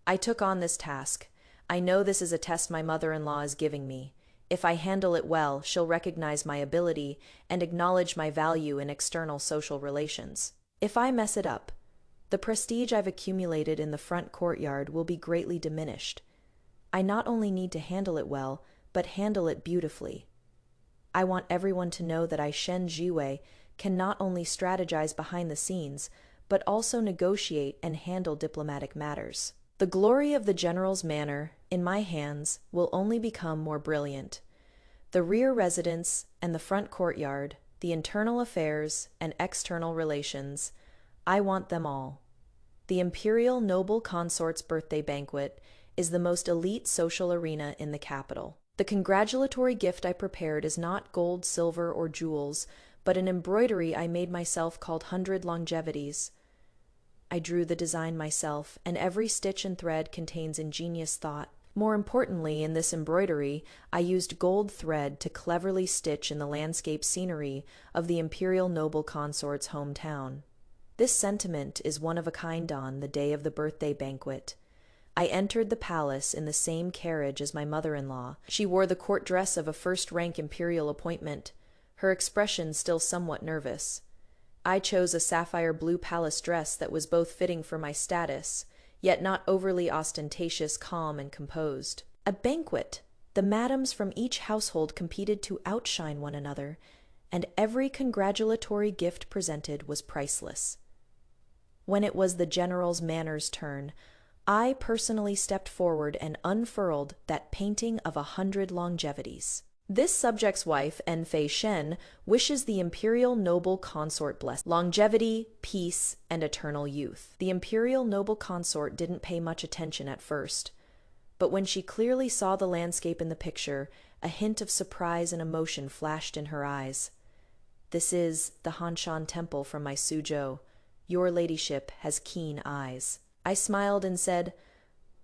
"I took on this task. I know this is a test my mother-in-law is giving me. If I handle it well, she'll recognize my ability and acknowledge my value in external social relations. If I mess it up, the prestige I've accumulated in the front courtyard will be greatly diminished. I not only need to handle it well, but handle it beautifully. I want everyone to know that I, Shen Jiwei, can not only strategize behind the scenes, but also negotiate and handle diplomatic matters. The glory of the general's manor, in my hands, will only become more brilliant. The rear residence and the front courtyard, the internal affairs and external relations, I want them all. The imperial noble consort's birthday banquet is the most elite social arena in the capital. The congratulatory gift I prepared is not gold, silver, or jewels, but an embroidery I made myself called 100 Longevities. I drew the design myself, and every stitch and thread contains ingenious thought. More importantly, in this embroidery, I used gold thread to cleverly stitch in the landscape scenery of the imperial noble consort's hometown. This sentiment is one of a kind on the day of the birthday banquet. I entered the palace in the same carriage as my mother-in-law. She wore the court dress of a first-rank imperial appointment, her expression still somewhat nervous. I chose a sapphire blue palace dress that was both fitting for my status, yet not overly ostentatious, calm, and composed. A banquet! The madams from each household competed to outshine one another, and every congratulatory gift presented was priceless. When it was the general's manor's turn, I personally stepped forward and unfurled that painting of 100 longevities. This subject's wife, Enfei Shen, wishes the imperial noble consort longevity, peace, and eternal youth. The imperial noble consort didn't pay much attention at first, but when she clearly saw the landscape in the picture, a hint of surprise and emotion flashed in her eyes. "This is the Hanshan temple from my Suzhou. Your ladyship has keen eyes." I smiled and said,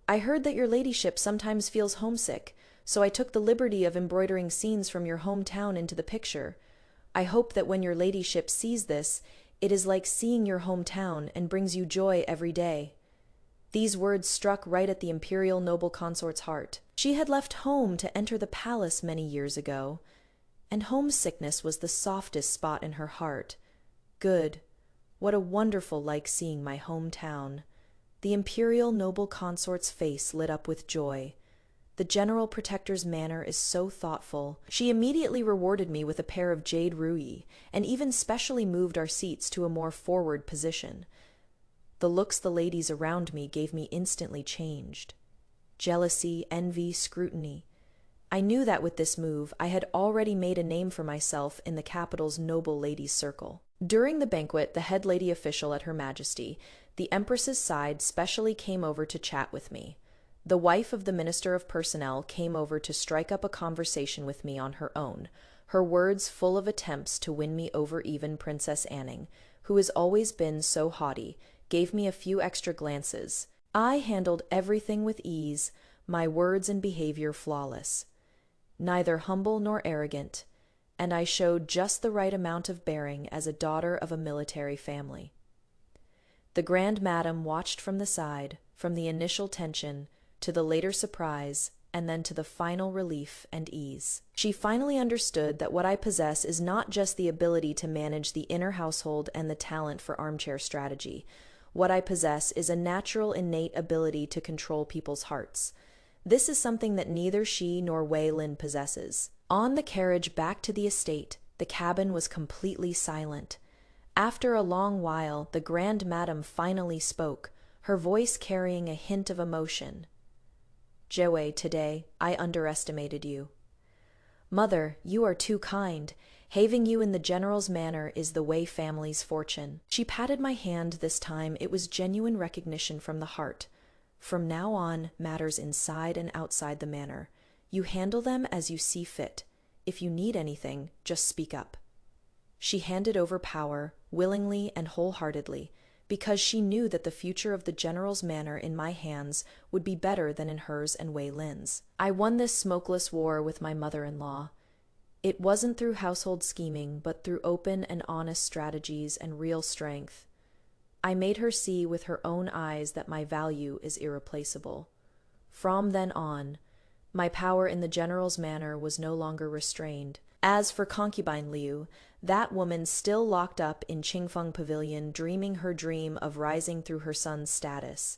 "I heard that your ladyship sometimes feels homesick, so I took the liberty of embroidering scenes from your hometown into the picture. I hope that when your ladyship sees this, it is like seeing your hometown and brings you joy every day." These words struck right at the imperial noble consort's heart. She had left home to enter the palace many years ago, and homesickness was the softest spot in her heart. Good. What a wonderful like seeing my hometown. The imperial noble consort's face lit up with joy. The general protector's manner is so thoughtful. She immediately rewarded me with a pair of jade ruyi, and even specially moved our seats to a more forward position. The looks the ladies around me gave me instantly changed. Jealousy, envy, scrutiny. I knew that with this move, I had already made a name for myself in the capital's noble ladies' circle. During the banquet, the head lady official at Her Majesty, the Empress's side, specially came over to chat with me. The wife of the Minister of Personnel came over to strike up a conversation with me on her own, her words full of attempts to win me over. Even Princess Anning, who has always been so haughty, gave me a few extra glances. I handled everything with ease, my words and behavior flawless. Neither humble nor arrogant, and I showed just the right amount of bearing as a daughter of a military family. The Grand Madam watched from the side, from the initial tension, to the later surprise, and then to the final relief and ease. She finally understood that what I possess is not just the ability to manage the inner household and the talent for armchair strategy. What I possess is a natural, innate ability to control people's hearts. This is something that neither she nor Wei Lin possesses. On the carriage back to the estate, the cabin was completely silent. After a long while, the Grand Madam finally spoke, her voice carrying a hint of emotion. "Joey, today, I underestimated you." "Mother, you are too kind. Having you in the general's manor is the Wei family's fortune." She patted my hand this time. It was genuine recognition from the heart. "From now on, matters inside and outside the manor. You handle them as you see fit. If you need anything, just speak up." She handed over power, willingly and wholeheartedly, because she knew that the future of the general's manor in my hands would be better than in hers and Wei Lin's. I won this smokeless war with my mother-in-law. It wasn't through household scheming, but through open and honest strategies and real strength. I made her see with her own eyes that my value is irreplaceable. From then on, my power in the general's manor was no longer restrained. As for concubine Liu, that woman still locked up in Qingfeng Pavilion, dreaming her dream of rising through her son's status.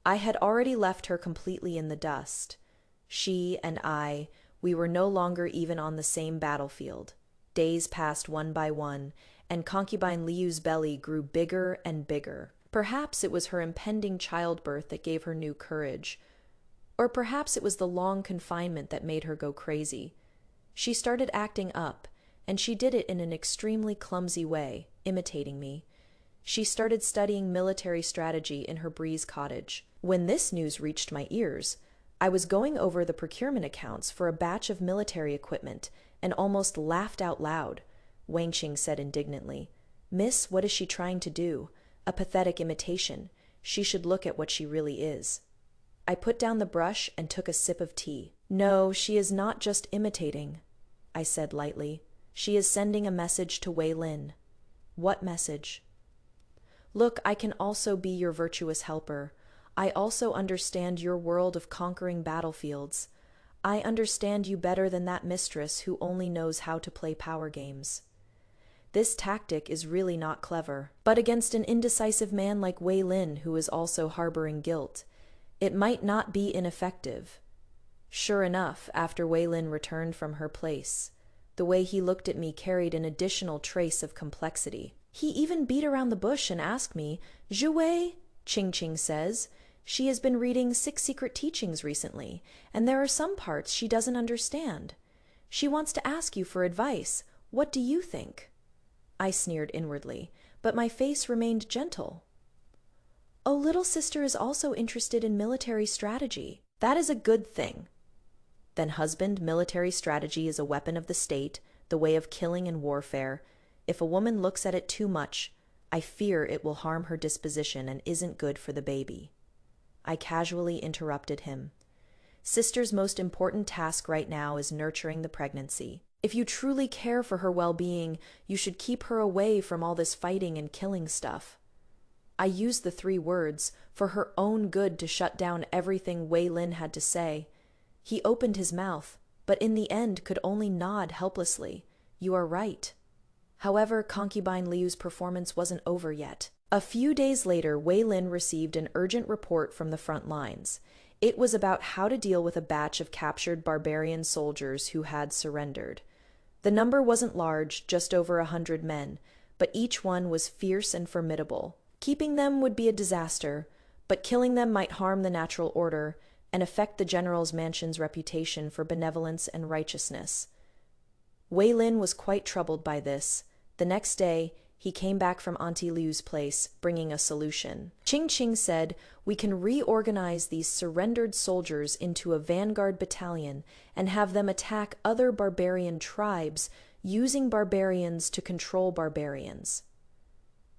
I had already left her completely in the dust. She and I, we were no longer even on the same battlefield. Days passed one by one, and concubine Liu's belly grew bigger and bigger. Perhaps it was her impending childbirth that gave her new courage. Or perhaps it was the long confinement that made her go crazy. She started acting up, and she did it in an extremely clumsy way, imitating me. She started studying military strategy in her Breeze cottage. When this news reached my ears, I was going over the procurement accounts for a batch of military equipment and almost laughed out loud. Wang Qing said indignantly, "Miss, what is she trying to do? A pathetic imitation. She should look at what she really is." I put down the brush and took a sip of tea. "No, she is not just imitating," I said lightly. "She is sending a message to Wei Lin." "What message?" "Look, I can also be your virtuous helper. I also understand your world of conquering battlefields. I understand you better than that mistress who only knows how to play power games. This tactic is really not clever, but against an indecisive man like Wei Lin, who is also harboring guilt, it might not be ineffective." Sure enough, after Wei Lin returned from her place, the way he looked at me carried an additional trace of complexity. He even beat around the bush and asked me, "Jouet," Qing Qing says, She has been reading Six Secret Teachings recently, and there are some parts she doesn't understand. She wants to ask you for advice. What do you think?" I sneered inwardly, but my face remained gentle. "Oh, little sister is also interested in military strategy. That is a good thing." "Then, husband, military strategy is a weapon of the state, the way of killing and warfare. If a woman looks at it too much, I fear it will harm her disposition and isn't good for the baby." I casually interrupted him. "Sister's most important task right now is nurturing the pregnancy. If you truly care for her well-being, you should keep her away from all this fighting and killing stuff." I used the 3 words for her own good to shut down everything Wei Lin had to say. He opened his mouth, but in the end could only nod helplessly. "You are right." However, concubine Liu's performance wasn't over yet. A few days later, Wei Lin received an urgent report from the front lines. It was about how to deal with a batch of captured barbarian soldiers who had surrendered. The number wasn't large, just over 100 men, but each one was fierce and formidable. Keeping them would be a disaster, but killing them might harm the natural order and affect the general's mansion's reputation for benevolence and righteousness. Wei Lin was quite troubled by this. The next day, he came back from Auntie Liu's place, bringing a solution. Ching Ching said, "We can reorganize these surrendered soldiers into a vanguard battalion and have them attack other barbarian tribes, using barbarians to control barbarians."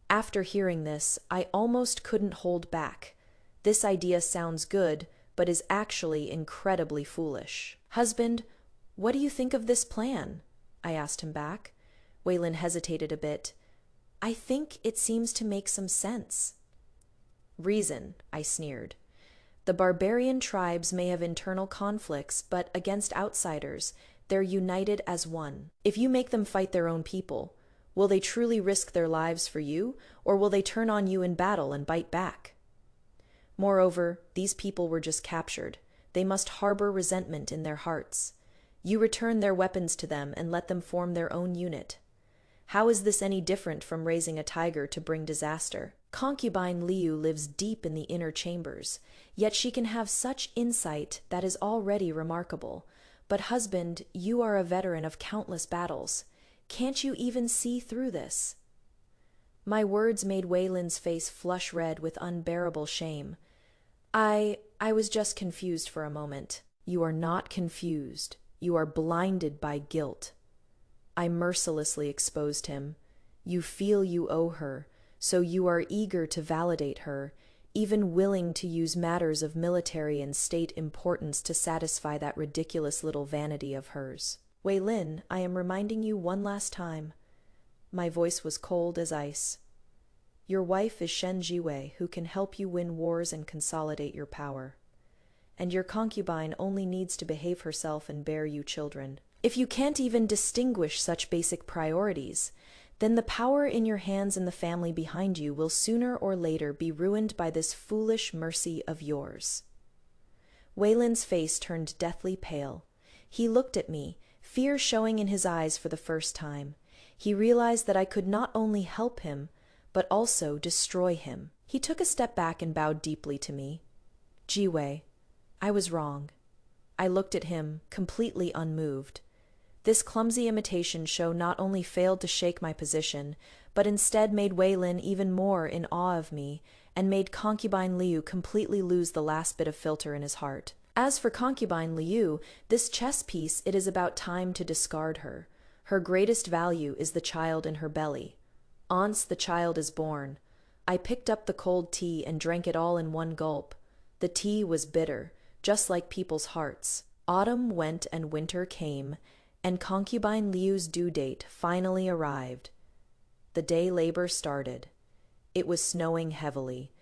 After hearing this, I almost couldn't hold back. This idea sounds good, but is actually incredibly foolish. "Husband, what do you think of this plan?" I asked him back. Wei Lin hesitated a bit. "I think it seems to make some sense." "Reason," I sneered. "The barbarian tribes may have internal conflicts, but against outsiders, they're united as one. If you make them fight their own people, will they truly risk their lives for you, or will they turn on you in battle and bite back? Moreover, these people were just captured. They must harbor resentment in their hearts. You return their weapons to them and let them form their own unit. How is this any different from raising a tiger to bring disaster? Concubine Liu lives deep in the inner chambers, yet she can have such insight that is already remarkable. But husband, you are a veteran of countless battles. Can't you even see through this?" My words made Wei Lin's face flush red with unbearable shame. I was just confused for a moment." "You are not confused. You are blinded by guilt." I mercilessly exposed him. "You feel you owe her, so you are eager to validate her, even willing to use matters of military and state importance to satisfy that ridiculous little vanity of hers. Wei Lin, I am reminding you one last time." My voice was cold as ice. "Your wife is Shen Jiwei, who can help you win wars and consolidate your power. And your concubine only needs to behave herself and bear you children. If you can't even distinguish such basic priorities, then the power in your hands and the family behind you will sooner or later be ruined by this foolish mercy of yours." Wei Lin's face turned deathly pale. He looked at me, fear showing in his eyes for the first time. He realized that I could not only help him, but also destroy him. He took a step back and bowed deeply to me. "Jiwei, I was wrong." I looked at him, completely unmoved. This clumsy imitation show not only failed to shake my position, but instead made Wei Lin even more in awe of me, and made concubine Liu completely lose the last bit of filter in his heart. As for concubine Liu, this chess piece, it is about time to discard her. Her greatest value is the child in her belly. Once the child is born. I picked up the cold tea and drank it all in one gulp. The tea was bitter, just like people's hearts. Autumn went and winter came, and concubine Liu's due date finally arrived. The day labor started. It was snowing heavily.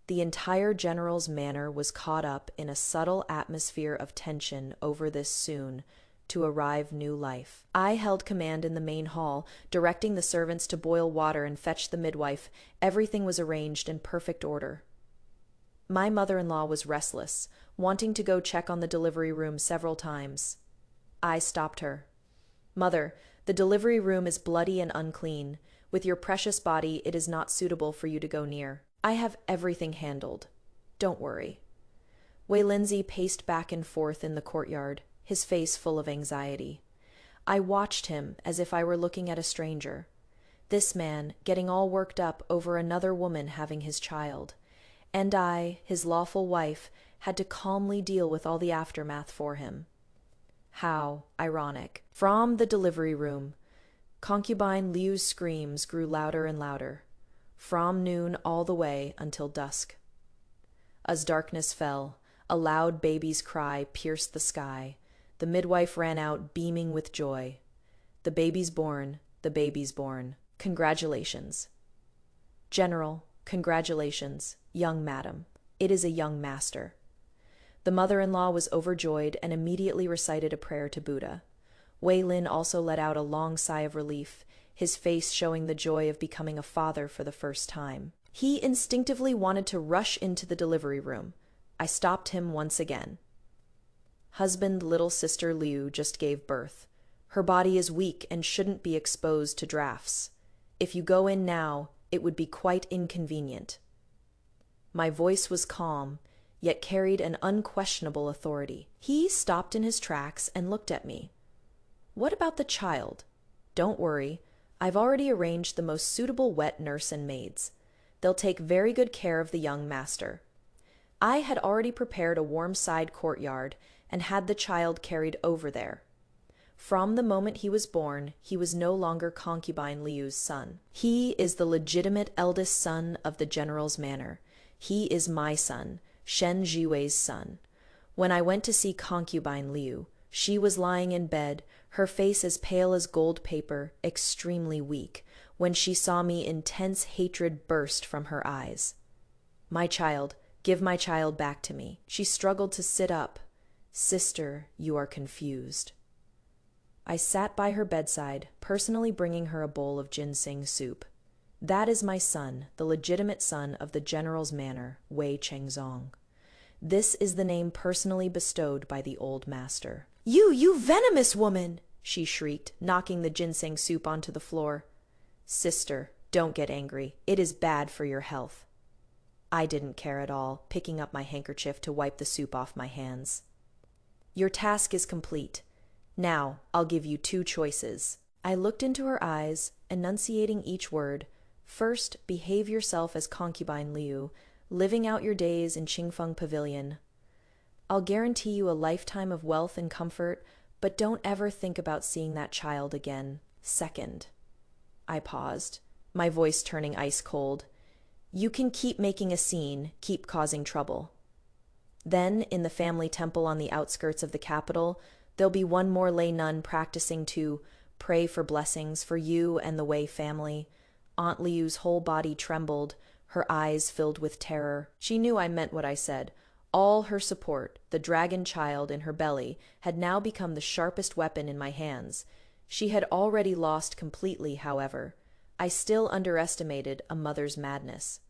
The entire general's manor was caught up in a subtle atmosphere of tension over this soon to arrive new life. I held command in the main hall, directing the servants to boil water and fetch the midwife. Everything was arranged in perfect order. My mother-in-law was restless, wanting to go check on the delivery room several times. I stopped her. "Mother, the delivery room is bloody and unclean. With your precious body, it is not suitable for you to go near. I have everything handled." don't worry. Wei Lin paced back and forth in the courtyard, his face full of anxiety. I watched him as if I were looking at a stranger. This man, getting all worked up over another woman having his child. And I, his lawful wife, had to calmly deal with all the aftermath for him. How ironic. From the delivery room, concubine Liu's screams grew louder and louder, from noon all the way until dusk. As darkness fell, a loud baby's cry pierced the sky. The midwife ran out, beaming with joy. The baby's born, the baby's born. Congratulations. General, congratulations, young madam. It is a young master. The mother-in-law was overjoyed and immediately recited a prayer to Buddha. Wei Lin also let out a long sigh of relief, his face showing the joy of becoming a father for the first time. He instinctively wanted to rush into the delivery room. I stopped him once again. Husband, little sister Liu just gave birth. Her body is weak and shouldn't be exposed to drafts. If you go in now, it would be quite inconvenient. My voice was calm, yet carried an unquestionable authority. He stopped in his tracks and looked at me. What about the child? Don't worry, I've already arranged the most suitable wet nurse and maids. They'll take very good care of the young master. I had already prepared a warm side courtyard and had the child carried over there. From the moment he was born, he was no longer concubine Liu's son. He is the legitimate eldest son of the general's manor. He is my son, Shen Jiwei's son. When I went to see concubine Liu, she was lying in bed, her face as pale as gold paper, extremely weak. When she saw me, intense hatred burst from her eyes. My child, give my child back to me. She struggled to sit up. Sister, you are confused. I sat by her bedside, personally bringing her a bowl of ginseng soup. That is my son, the legitimate son of the general's manor, Wei Chengzong. This is the name personally bestowed by the old master. You venomous woman! She shrieked, knocking the ginseng soup onto the floor. Sister, don't get angry. It is bad for your health. I didn't care at all, picking up my handkerchief to wipe the soup off my hands. Your task is complete. Now, I'll give you two choices. I looked into her eyes, enunciating each word. First, behave yourself as concubine Liu, living out your days in Qingfeng Pavilion. I'll guarantee you a lifetime of wealth and comfort, but don't ever think about seeing that child again. Second. I paused, my voice turning ice cold. You can keep making a scene, keep causing trouble. Then, in the family temple on the outskirts of the capital, there'll be one more lay nun practicing to pray for blessings for you and the Wei family. Aunt Liu's whole body trembled, her eyes filled with terror. She knew I meant what I said. All her support, the dragon child in her belly, had now become the sharpest weapon in my hands. She had already lost completely, however. I still underestimated a mother's madness.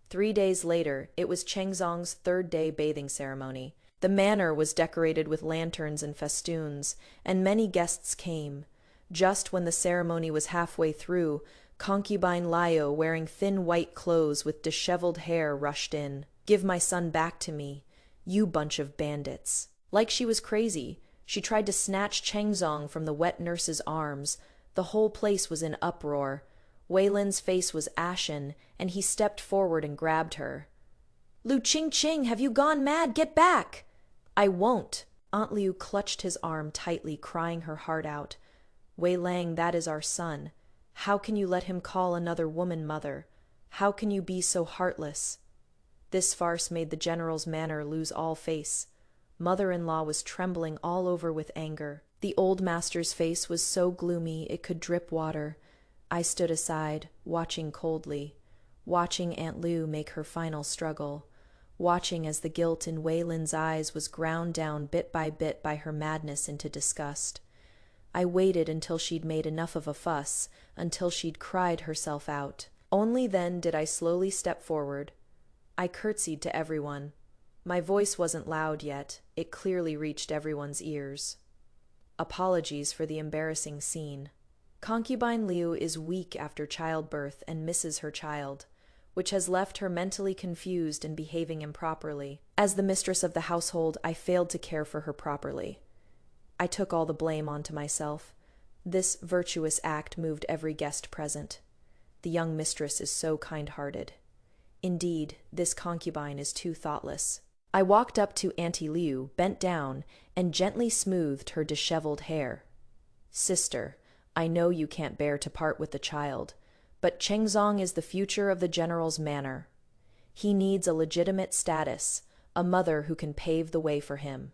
3 days later, it was Chengzong's third-day bathing ceremony. The manor was decorated with lanterns and festoons, and many guests came. Just when the ceremony was halfway through, concubine Liu, wearing thin white clothes with disheveled hair, rushed in. Give my son back to me, you bunch of bandits. Like she was crazy, she tried to snatch Chengzong from the wet nurse's arms. The whole place was in uproar. Wei Lin's face was ashen, and he stepped forward and grabbed her. Lu Qingqing, have you gone mad? Get back! I won't. Aunt Liu clutched his arm tightly, crying her heart out. Wei Lang, that is our son. How can you let him call another woman mother? How can you be so heartless? This farce made the general's manor lose all face. Mother-in-law was trembling all over with anger. The old master's face was so gloomy it could drip water. I stood aside, watching coldly, watching Aunt Liu make her final struggle, watching as the guilt in Wei Lin's eyes was ground down bit by her madness into disgust. I waited until she'd made enough of a fuss, until she'd cried herself out. Only then did I slowly step forward. I curtsied to everyone. My voice wasn't loud yet. It clearly reached everyone's ears. Apologies for the embarrassing scene. Concubine Liu is weak after childbirth and misses her child. which has left her mentally confused and behaving improperly. As the mistress of the household, I failed to care for her properly. I took all the blame onto myself. This virtuous act moved every guest present. The young mistress is so kind-hearted. Indeed, this concubine is too thoughtless. I walked up to Auntie Liu, bent down, and gently smoothed her disheveled hair. Sister, I know you can't bear to part with the child, but Chengzong is the future of the general's manor. He needs a legitimate status, a mother who can pave the way for him.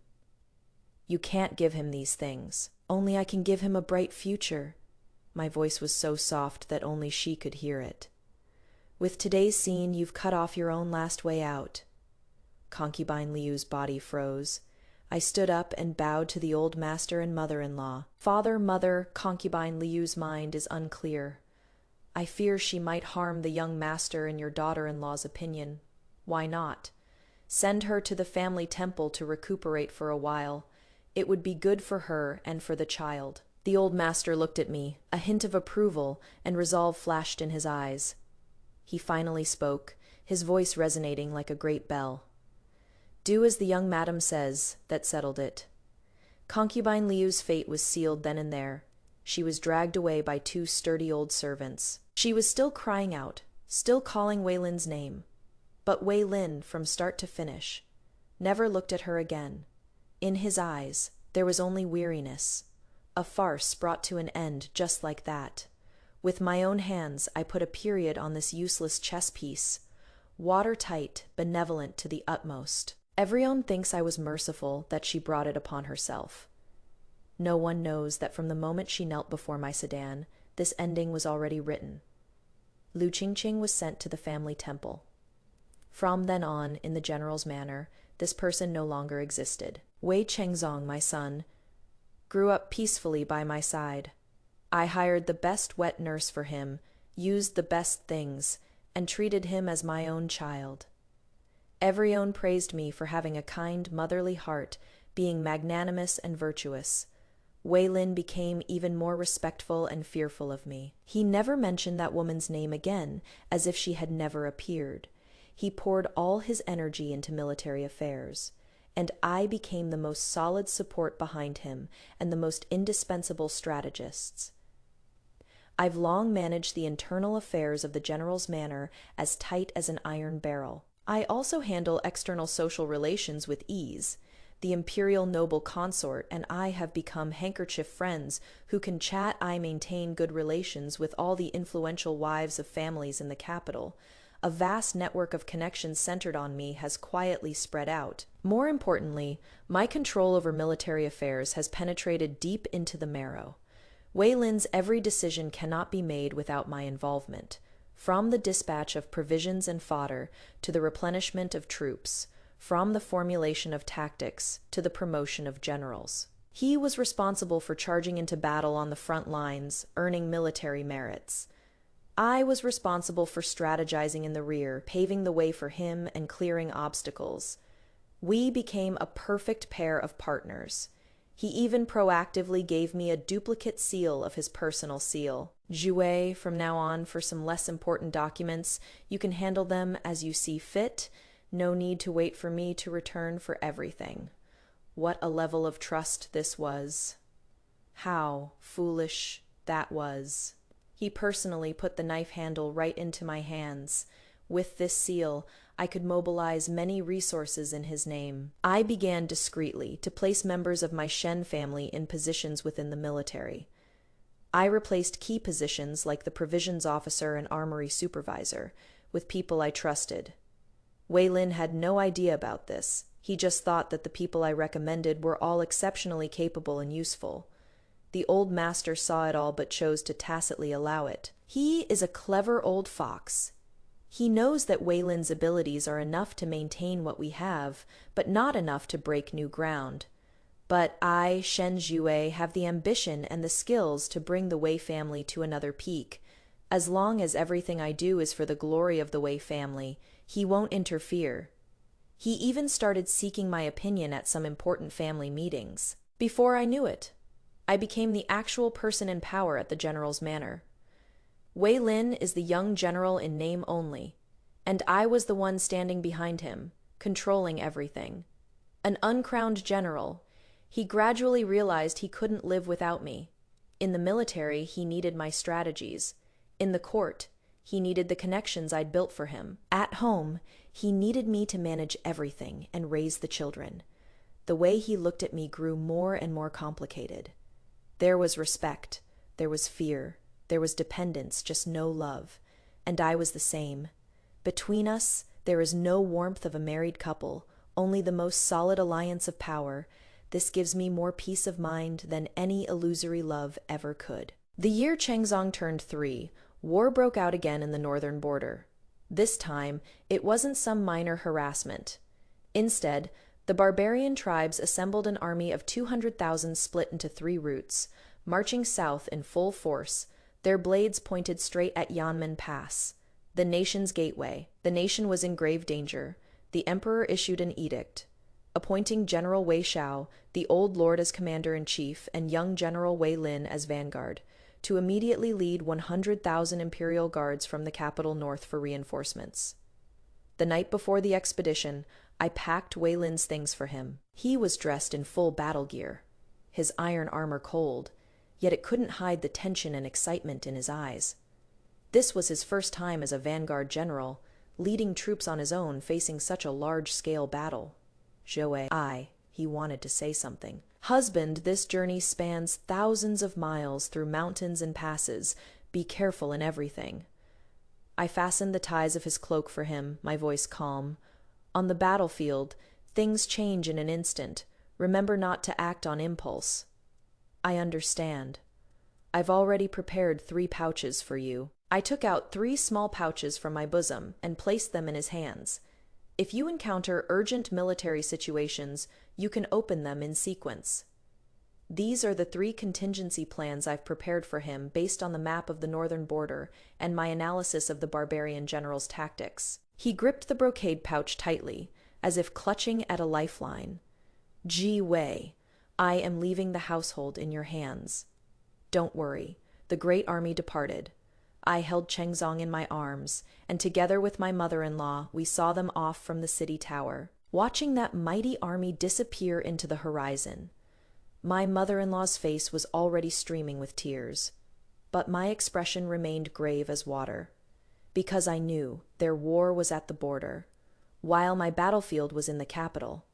You can't give him these things. Only I can give him a bright future. My voice was so soft that only she could hear it. With today's scene, you've cut off your own last way out. Concubine Liu's body froze. I stood up and bowed to the old master and mother-in-law. Father, mother, concubine Liu's mind is unclear. I fear she might harm the young master in your daughter-in-law's opinion. Why not? Send her to the family temple to recuperate for a while. It would be good for her and for the child. The old master looked at me, a hint of approval, and resolve flashed in his eyes. He finally spoke, his voice resonating like a great bell. Do as the young madam says, that settled it. Concubine Liu's fate was sealed then and there. She was dragged away by two sturdy old servants. She was still crying out, still calling Wei Lin's name. But Wei Lin, from start to finish, never looked at her again. In his eyes, there was only weariness. A farce brought to an end just like that. With my own hands, I put a period on this useless chess piece. Watertight, benevolent to the utmost. Everyone thinks I was merciful, that she brought it upon herself. No one knows that from the moment she knelt before my sedan, this ending was already written. Lu Qingqing was sent to the family temple. From then on, in the general's manor, this person no longer existed. Wei Chengzong, my son, grew up peacefully by my side. I hired the best wet nurse for him, used the best things, and treated him as my own child. Everyone praised me for having a kind, motherly heart, being magnanimous and virtuous. Wei Lin became even more respectful and fearful of me. He never mentioned that woman's name again, as if she had never appeared. He poured all his energy into military affairs, and I became the most solid support behind him and the most indispensable strategists. I've long managed the internal affairs of the general's manor as tight as an iron barrel. I also handle external social relations with ease. The imperial noble consort and I have become handkerchief friends who can chat. I maintain good relations with all the influential wives of families in the capital. A vast network of connections centered on me has quietly spread out. More importantly, my control over military affairs has penetrated deep into the marrow. Wei Lin's every decision cannot be made without my involvement, from the dispatch of provisions and fodder to the replenishment of troops, from the formulation of tactics to the promotion of generals. He was responsible for charging into battle on the front lines, earning military merits. I was responsible for strategizing in the rear, paving the way for him and clearing obstacles. We became a perfect pair of partners. He even proactively gave me a duplicate seal of his personal seal. Jouet, from now on, for some less important documents, you can handle them as you see fit. No need to wait for me to return for everything. What a level of trust this was. How foolish that was. He personally put the knife handle right into my hands. With this seal, I could mobilize many resources in his name. I began discreetly to place members of my Shen family in positions within the military. I replaced key positions like the provisions officer and armory supervisor with people I trusted. Wei Lin had no idea about this. He just thought that the people I recommended were all exceptionally capable and useful. The old master saw it all but chose to tacitly allow it. He is a clever old fox. He knows that Wei Lin's abilities are enough to maintain what we have, but not enough to break new ground. But I, Shen Jue, have the ambition and the skills to bring the Wei family to another peak. As long as everything I do is for the glory of the Wei family, he won't interfere. He even started seeking my opinion at some important family meetings. Before I knew it, I became the actual person in power at the general's manor. Wei Lin is the young general in name only. and I was the one standing behind him, controlling everything. An uncrowned general, he gradually realized he couldn't live without me. In the military, he needed my strategies. In the court, he needed the connections I'd built for him. At home, he needed me to manage everything and raise the children. The way he looked at me grew more and more complicated. There was respect, there was fear, there was dependence, just no love. And I was the same. Between us, there is no warmth of a married couple, only the most solid alliance of power. This gives me more peace of mind than any illusory love ever could. The year Chengzong turned 3, war broke out again in the northern border. This time, it wasn't some minor harassment. Instead, the barbarian tribes assembled an army of 200,000 split into 3 routes, marching south in full force, their blades pointed straight at Yanmen Pass, the nation's gateway. The nation was in grave danger. The emperor issued an edict, appointing General Wei Xiao, the old lord, as commander-in-chief and young General Wei Lin as vanguard, to immediately lead 100,000 imperial guards from the capital north for reinforcements. The night before the expedition, I packed Wei Lin's things for him. He was dressed in full battle gear, his iron armor cold, yet it couldn't hide the tension and excitement in his eyes. This was his first time as a vanguard general, leading troops on his own, facing such a large-scale battle. He wanted to say something. Husband, this journey spans thousands of miles through mountains and passes. Be careful in everything. I fastened the ties of his cloak for him, my voice calm. On the battlefield, things change in an instant. Remember not to act on impulse. I understand. I've already prepared 3 pouches for you. I took out 3 small pouches from my bosom and placed them in his hands. If you encounter urgent military situations, you can open them in sequence. These are the 3 contingency plans I've prepared for him based on the map of the northern border and my analysis of the barbarian general's tactics. He gripped the brocade pouch tightly, as if clutching at a lifeline. Ji Wei, I am leaving the household in your hands. Don't worry, the great army departed. I held Chengzong in my arms, and together with my mother-in-law, we saw them off from the city tower, watching that mighty army disappear into the horizon. My mother-in-law's face was already streaming with tears, but my expression remained grave as water, because I knew their war was at the border, while my battlefield was in the capital.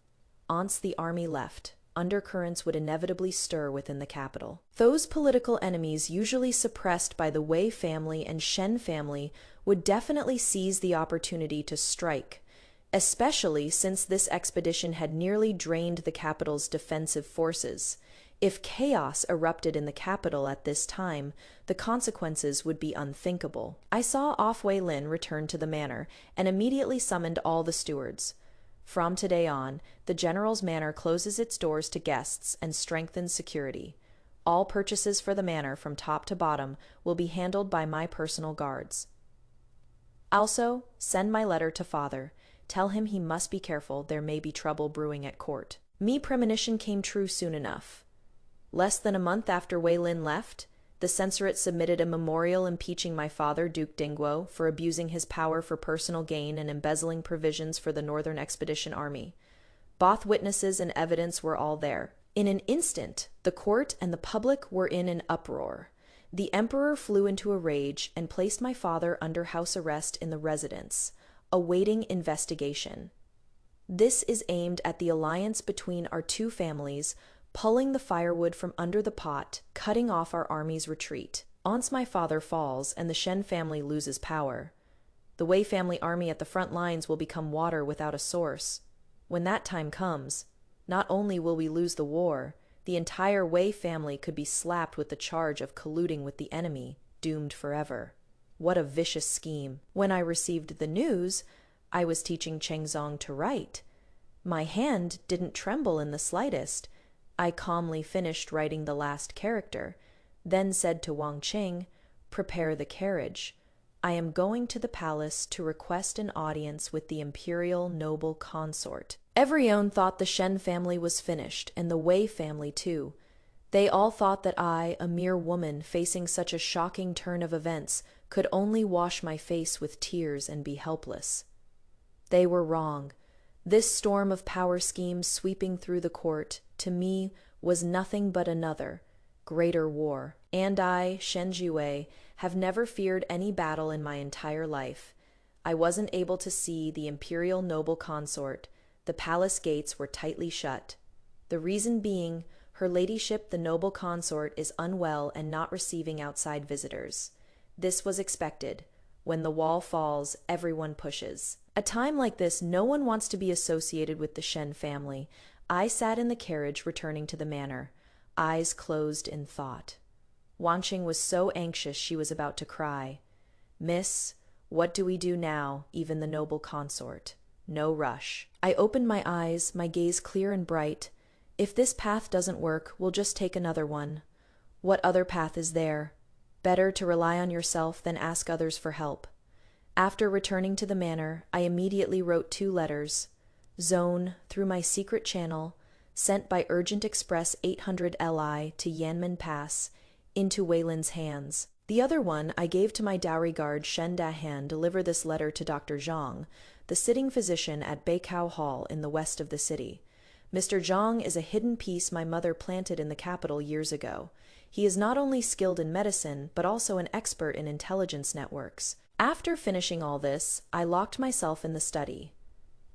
Once the army left, undercurrents would inevitably stir within the capital. Those political enemies usually suppressed by the Wei family and Shen family would definitely seize the opportunity to strike, especially since this expedition had nearly drained the capital's defensive forces. If chaos erupted in the capital at this time, the consequences would be unthinkable. I saw off Wei Lin return to the manor and immediately summoned all the stewards. From today on, the general's manor closes its doors to guests and strengthens security. All purchases for the manor from top to bottom will be handled by my personal guards. Also, send my letter to father. Tell him he must be careful, there may be trouble brewing at court. Me premonition came true soon enough. Less than a month after Wei Lin left, the censorate submitted a memorial impeaching my father, Duke Dingguo, for abusing his power for personal gain and embezzling provisions for the Northern Expedition Army. Both witnesses and evidence were all there. In an instant, the court and the public were in an uproar. The emperor flew into a rage and placed my father under house arrest in the residence, awaiting investigation. This is aimed at the alliance between our 2 families, pulling the firewood from under the pot, cutting off our army's retreat. Once my father falls and the Shen family loses power, the Wei family army at the front lines will become water without a source. When that time comes, not only will we lose the war, the entire Wei family could be slapped with the charge of colluding with the enemy, doomed forever. What a vicious scheme. When I received the news, I was teaching Chengzong to write. My hand didn't tremble in the slightest. I calmly finished writing the last character, then said to Wang Qing, "Prepare the carriage. I am going to the palace to request an audience with the imperial noble consort." Everyone thought the Shen family was finished, and the Wei family too. They all thought that I, a mere woman facing such a shocking turn of events, could only wash my face with tears and be helpless. They were wrong. This storm of power schemes sweeping through the court, to me, was nothing but another, greater war. And I, Shen Jiwei, have never feared any battle in my entire life. I wasn't able to see the imperial noble consort. The palace gates were tightly shut. The reason being, her ladyship the noble consort is unwell and not receiving outside visitors. This was expected. When the wall falls, everyone pushes. A time like this, no one wants to be associated with the Shen family. I sat in the carriage returning to the manor, eyes closed in thought. Wanqing was so anxious she was about to cry. Miss, what do we do now, even the noble consort? No rush. I opened my eyes, my gaze clear and bright. If this path doesn't work, we'll just take another one. What other path is there? Better to rely on yourself than ask others for help. After returning to the manor, I immediately wrote 2 letters. Zone, through my secret channel, sent by urgent express 800 Li to Yanmen Pass, into Wei Lin's hands. The other one I gave to my dowry guard Shen Dahan. Deliver this letter to Dr. Zhang, the sitting physician at Beikao Hall in the west of the city. Mr. Zhang is a hidden piece my mother planted in the capital years ago. He is not only skilled in medicine, but also an expert in intelligence networks. After finishing all this, I locked myself in the study.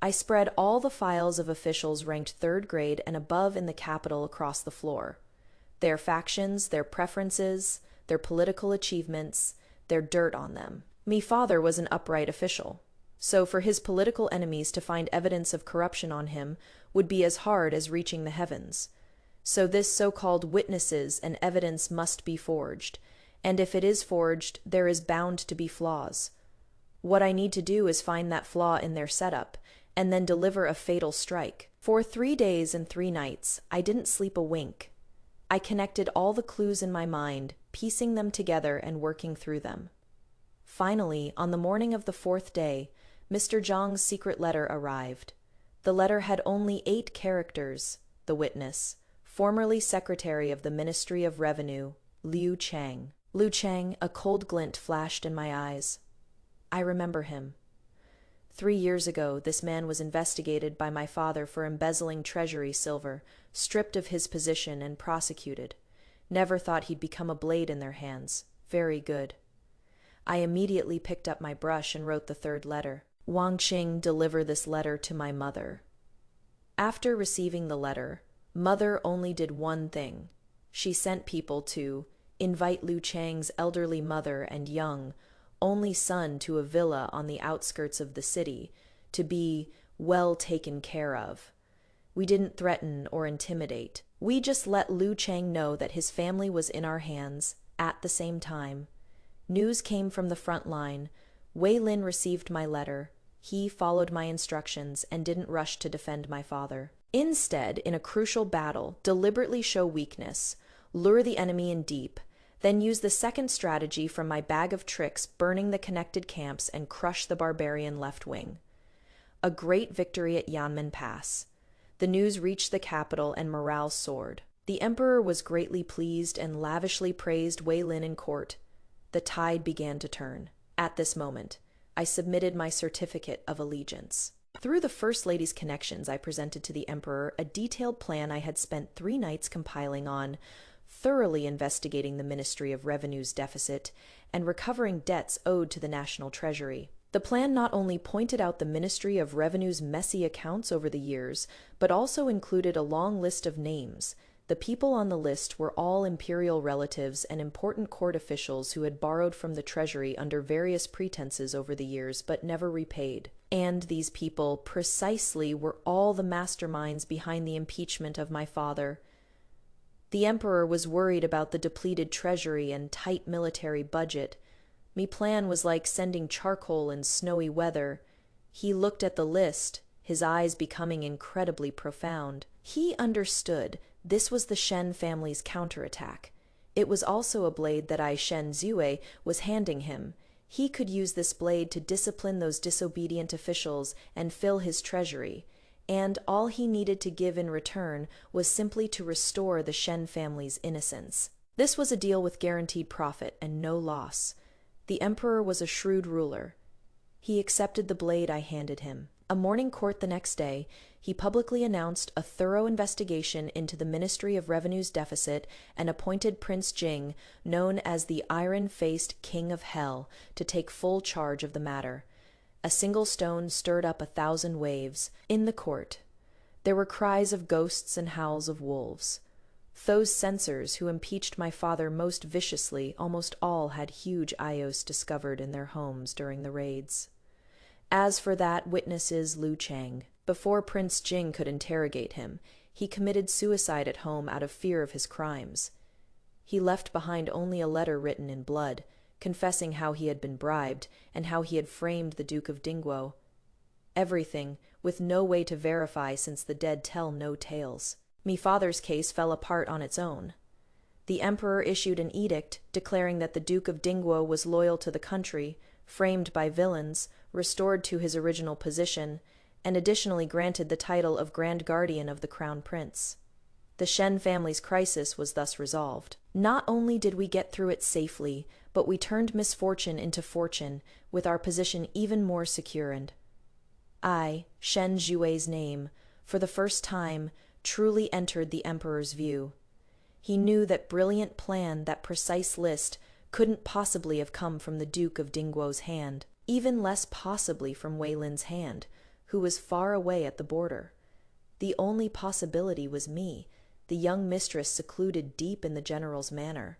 I spread all the files of officials ranked 3rd grade and above in the capital across the floor. Their factions, their preferences, their political achievements, their dirt on them. Me father was an upright official, so for his political enemies to find evidence of corruption on him would be as hard as reaching the heavens. So this so-called witnesses and evidence must be forged, and if it is forged, there is bound to be flaws. What I need to do is find that flaw in their setup, and then deliver a fatal strike. For 3 days and 3 nights, I didn't sleep a wink. I connected all the clues in my mind, piecing them together and working through them. Finally, on the morning of the 4th day, Mr. Zhang's secret letter arrived. The letter had only 8 characters. The witness, formerly Secretary of the Ministry of Revenue, Liu Chang. Liu Chang, a cold glint flashed in my eyes. I remember him. 3 years ago, this man was investigated by my father for embezzling treasury silver, stripped of his position and prosecuted. Never thought he'd become a blade in their hands. Very good. I immediately picked up my brush and wrote the 3rd letter. Wanqing, deliver this letter to my mother. After receiving the letter, Mother only did one thing. She sent people to invite Liu Chang's elderly mother and young, only son to a villa on the outskirts of the city, to be well taken care of. We didn't threaten or intimidate. We just let Liu Chang know that his family was in our hands at the same time. News came from the front line. Wei Lin received my letter. He followed my instructions and didn't rush to defend my father. Instead, in a crucial battle, deliberately show weakness, lure the enemy in deep, then use the second strategy from my bag of tricks, burning the connected camps and crush the barbarian left wing. A great victory at Yanmen Pass. The news reached the capital and morale soared. The emperor was greatly pleased and lavishly praised Wei Lin in court. The tide began to turn. At this moment, I submitted my certificate of allegiance. Through the First Lady's connections, I presented to the emperor a detailed plan I had spent 3 nights compiling on, thoroughly investigating the Ministry of Revenue's deficit and recovering debts owed to the national treasury. The plan not only pointed out the Ministry of Revenue's messy accounts over the years, but also included a long list of names. The people on the list were all imperial relatives and important court officials who had borrowed from the treasury under various pretenses over the years but never repaid. And these people, precisely, were all the masterminds behind the impeachment of my father. The emperor was worried about the depleted treasury and tight military budget. Me plan was like sending charcoal in snowy weather. He looked at the list, his eyes becoming incredibly profound. He understood this was the Shen family's counterattack. It was also a blade that I, Shen Zue, was handing him. He could use this blade to discipline those disobedient officials and fill his treasury. and all he needed to give in return was simply to restore the Shen family's innocence. This was a deal with guaranteed profit and no loss. The emperor was a shrewd ruler. He accepted the blade I handed him. A morning court the next day, he publicly announced a thorough investigation into the Ministry of Revenue's deficit and appointed Prince Jing, known as the Iron-Faced King of Hell, to take full charge of the matter. A single stone stirred up 1,000 waves. In the court, there were cries of ghosts and howls of wolves. Those censors who impeached my father most viciously almost all had huge aivideo discovered in their homes during the raids. As for that witness's Lu Chang, before Prince Jing could interrogate him, he committed suicide at home out of fear of his crimes. He left behind only a letter written in blood, confessing how he had been bribed and how he had framed the Duke of Dingguo. Everything, with no way to verify since the dead tell no tales. Me father's case fell apart on its own. The emperor issued an edict declaring that the Duke of Dingguo was loyal to the country, framed by villains, restored to his original position, and additionally granted the title of Grand Guardian of the Crown Prince. The Shen family's crisis was thus resolved. Not only did we get through it safely, but we turned misfortune into fortune, with our position even more secured. I, Shen Zhui's name, for the first time, truly entered the emperor's view. He knew that brilliant plan, that precise list, couldn't possibly have come from the Duke of Dingguo's hand, even less possibly from Wei Lin's hand, who was far away at the border. The only possibility was me, the young mistress secluded deep in the general's manor.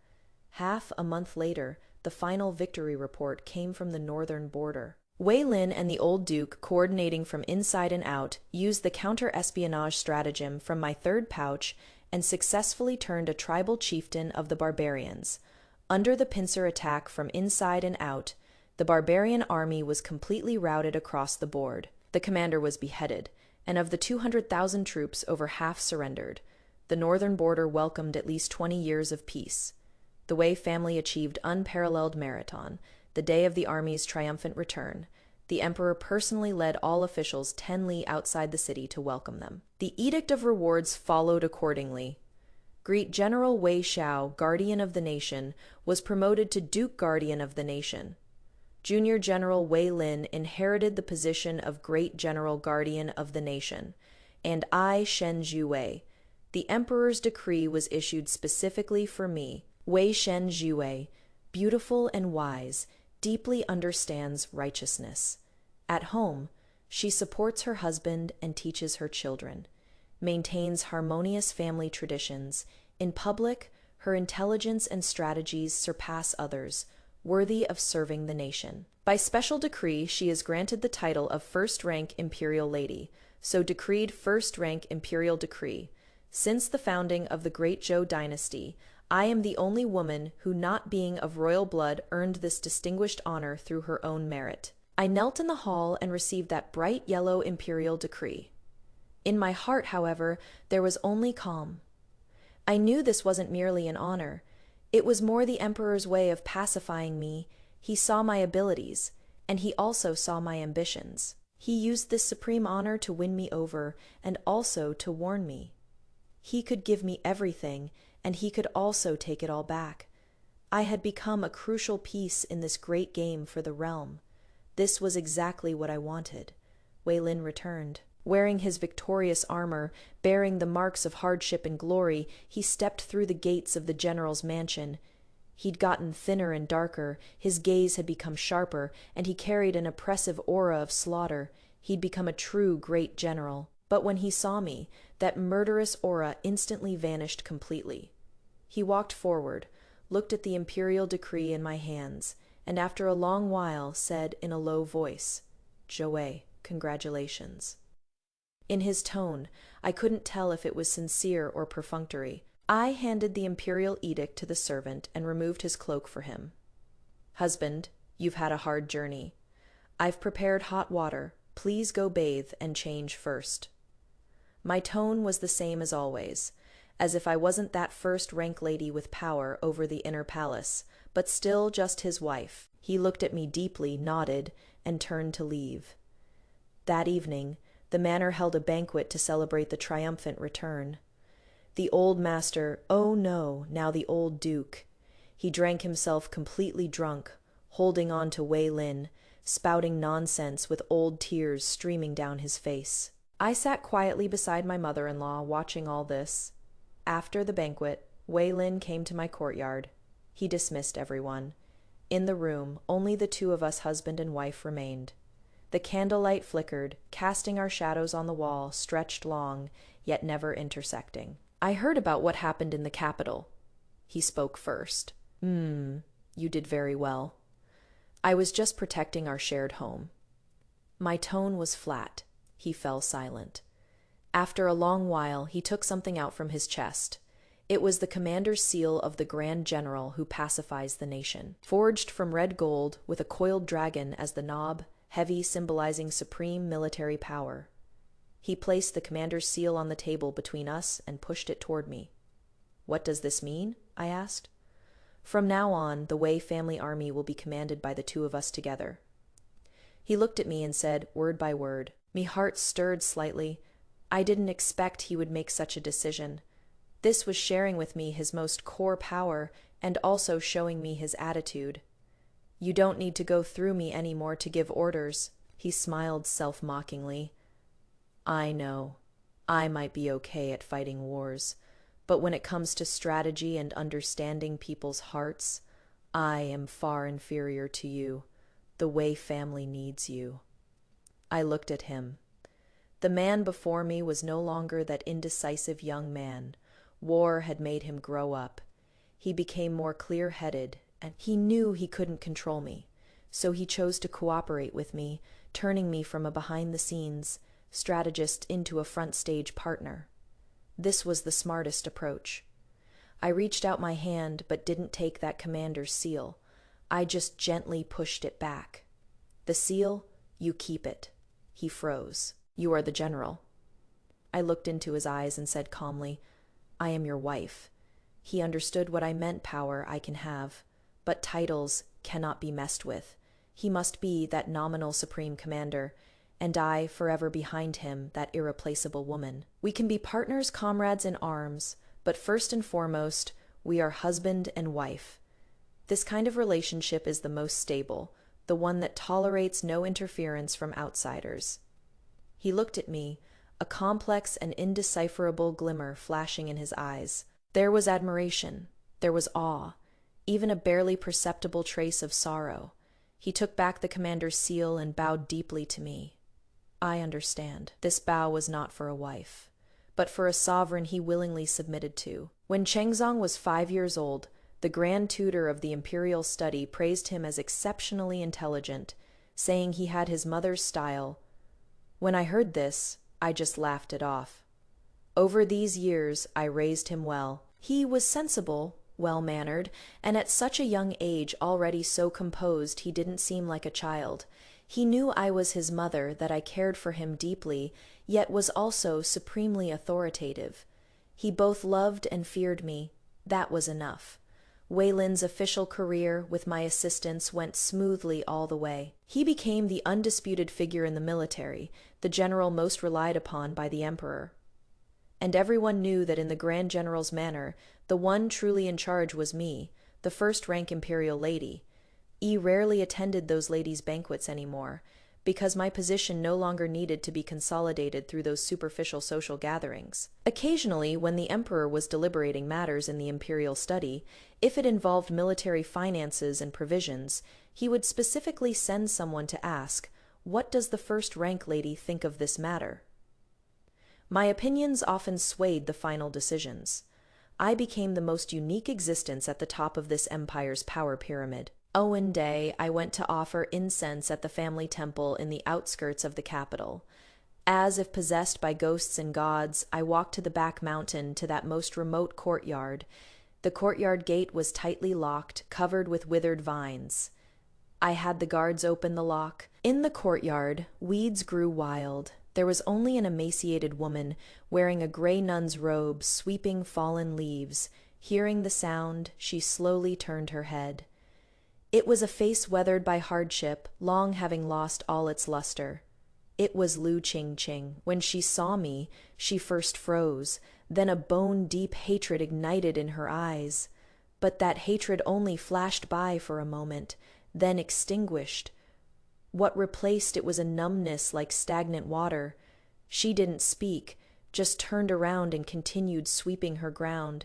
Half a month later, the final victory report came from the northern border. Wei Lin and the old duke, coordinating from inside and out, used the counter-espionage stratagem from my third pouch and successfully turned a tribal chieftain of the barbarians. Under the pincer attack from inside and out, the barbarian army was completely routed across the board. The commander was beheaded, and of the 200,000 troops, over half surrendered. The northern border welcomed at least 20 years of peace. The Wei family achieved unparalleled marathon, the day of the army's triumphant return. The emperor personally led all officials 10 li outside the city to welcome them. The edict of rewards followed accordingly. Great General Wei Xiao, Guardian of the Nation, was promoted to Duke Guardian of the Nation. Junior General Wei Lin inherited the position of Great General Guardian of the Nation, and I, Shen Zhui. The emperor's decree was issued specifically for me. Wei Shen Zhui, beautiful and wise, deeply understands righteousness. At home, she supports her husband and teaches her children, maintains harmonious family traditions. In public, her intelligence and strategies surpass others, worthy of serving the nation. By special decree, she is granted the title of first-rank imperial lady, so decreed first-rank imperial decree. Since the founding of the Great Zhou dynasty, I am the only woman who, not being of royal blood, earned this distinguished honor through her own merit. I knelt in the hall and received that bright yellow imperial decree. In my heart, however, there was only calm. I knew this wasn't merely an honor. It was more the emperor's way of pacifying me. He saw my abilities, and he also saw my ambitions. He used this supreme honor to win me over, and also to warn me. He could give me everything, and he could also take it all back. I had become a crucial piece in this great game for the realm. This was exactly what I wanted. Wei Lin returned. Wearing his victorious armor, bearing the marks of hardship and glory, he stepped through the gates of the general's mansion. He'd gotten thinner and darker, his gaze had become sharper, and he carried an oppressive aura of slaughter. He'd become a true great general. But when he saw me, that murderous aura instantly vanished completely. He walked forward, looked at the imperial decree in my hands, and after a long while said in a low voice, "Zhui, congratulations." In his tone, I couldn't tell if it was sincere or perfunctory. I handed the imperial edict to the servant and removed his cloak for him. "Husband, you've had a hard journey. I've prepared hot water. Please go bathe and change first." My tone was the same as always, as if I wasn't that first-rank lady with power over the inner palace, but still just his wife. He looked at me deeply, nodded, and turned to leave. That evening, the manor held a banquet to celebrate the triumphant return. The old master, oh no, now the old duke. He drank himself completely drunk, holding on to Wei Lin, spouting nonsense with old tears streaming down his face. I sat quietly beside my mother-in-law, watching all this. After the banquet, Wei Lin came to my courtyard. He dismissed everyone. In the room, only the two of us, husband and wife, remained. The candlelight flickered, casting our shadows on the wall, stretched long, yet never intersecting. I heard about what happened in the capital. He spoke first. You did very well. I was just protecting our shared home. My tone was flat. He fell silent. After a long while, he took something out from his chest. It was the commander's seal of the Grand General who pacifies the nation. Forged from red gold, with a coiled dragon as the knob, heavy, symbolizing supreme military power. He placed the commander's seal on the table between us and pushed it toward me. "What does this mean?" I asked. "From now on, the Wei family army will be commanded by the two of us together." He looked at me and said, word by word. Me heart stirred slightly. I didn't expect he would make such a decision. This was sharing with me his most core power and also showing me his attitude. "You don't need to go through me anymore to give orders." He smiled self-mockingly. "I know. I might be okay at fighting wars, but when it comes to strategy and understanding people's hearts, I am far inferior to you. The Wei family needs you." I looked at him. The man before me was no longer that indecisive young man. War had made him grow up. He became more clear-headed, and he knew he couldn't control me, so he chose to cooperate with me, turning me from a behind-the-scenes strategist into a front-stage partner. This was the smartest approach. I reached out my hand but didn't take that commander's seal. I just gently pushed it back. "The seal, you keep it." He froze. "You are the general." I looked into his eyes and said calmly, "I am your wife." He understood what I meant. Power I can have, but titles cannot be messed with. He must be that nominal supreme commander, and I, forever behind him, that irreplaceable woman. We can be partners, comrades in arms, but first and foremost, we are husband and wife. This kind of relationship is the most stable, the one that tolerates no interference from outsiders. He looked at me, a complex and indecipherable glimmer flashing in his eyes. There was admiration, there was awe, even a barely perceptible trace of sorrow. He took back the commander's seal and bowed deeply to me. I understand. This bow was not for a wife, but for a sovereign he willingly submitted to. When Chengzong was 5 years old, the grand tutor of the imperial study praised him as exceptionally intelligent, saying he had his mother's style. When I heard this, I just laughed it off. Over these years, I raised him well. He was sensible, well-mannered, and at such a young age already so composed he didn't seem like a child. He knew I was his mother, that I cared for him deeply, yet was also supremely authoritative. He both loved and feared me. That was enough. Wei Lin's official career, with my assistance, went smoothly all the way. He became the undisputed figure in the military, the general most relied upon by the emperor. And everyone knew that in the Grand General's manor, the one truly in charge was me, the first-rank imperial lady. I rarely attended those ladies' banquets anymore, because my position no longer needed to be consolidated through those superficial social gatherings. Occasionally, when the emperor was deliberating matters in the imperial study, if it involved military finances and provisions, he would specifically send someone to ask, "What does the first-rank lady think of this matter?" My opinions often swayed the final decisions. I became the most unique existence at the top of this empire's power pyramid. One day, I went to offer incense at the family temple in the outskirts of the capital. As if possessed by ghosts and gods, I walked to the back mountain to that most remote courtyard. The courtyard gate was tightly locked, covered with withered vines. I had the guards open the lock. In the courtyard, weeds grew wild. There was only an emaciated woman, wearing a gray nun's robe, sweeping fallen leaves. Hearing the sound, she slowly turned her head. It was a face weathered by hardship, long having lost all its luster. It was Lu Qingqing. When she saw me, she first froze, then a bone-deep hatred ignited in her eyes. But that hatred only flashed by for a moment, then extinguished. What replaced it was a numbness like stagnant water. She didn't speak, just turned around and continued sweeping her ground,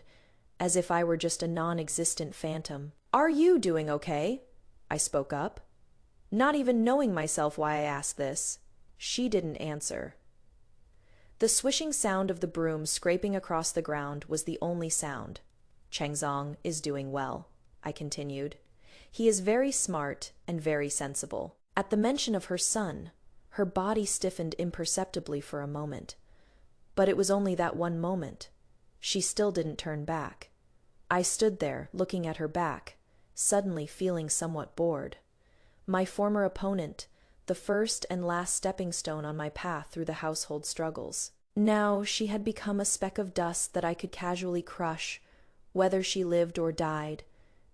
as if I were just a non-existent phantom. "Are you doing okay?" I spoke up, not even knowing myself why I asked this. She didn't answer. The swishing sound of the broom scraping across the ground was the only sound. "Chengzong is doing well," I continued. "He is very smart and very sensible." At the mention of her son, her body stiffened imperceptibly for a moment. But it was only that one moment. She still didn't turn back. I stood there, looking at her back, suddenly feeling somewhat bored. My former opponent, the first and last stepping stone on my path through the household struggles. Now she had become a speck of dust that I could casually crush, whether she lived or died.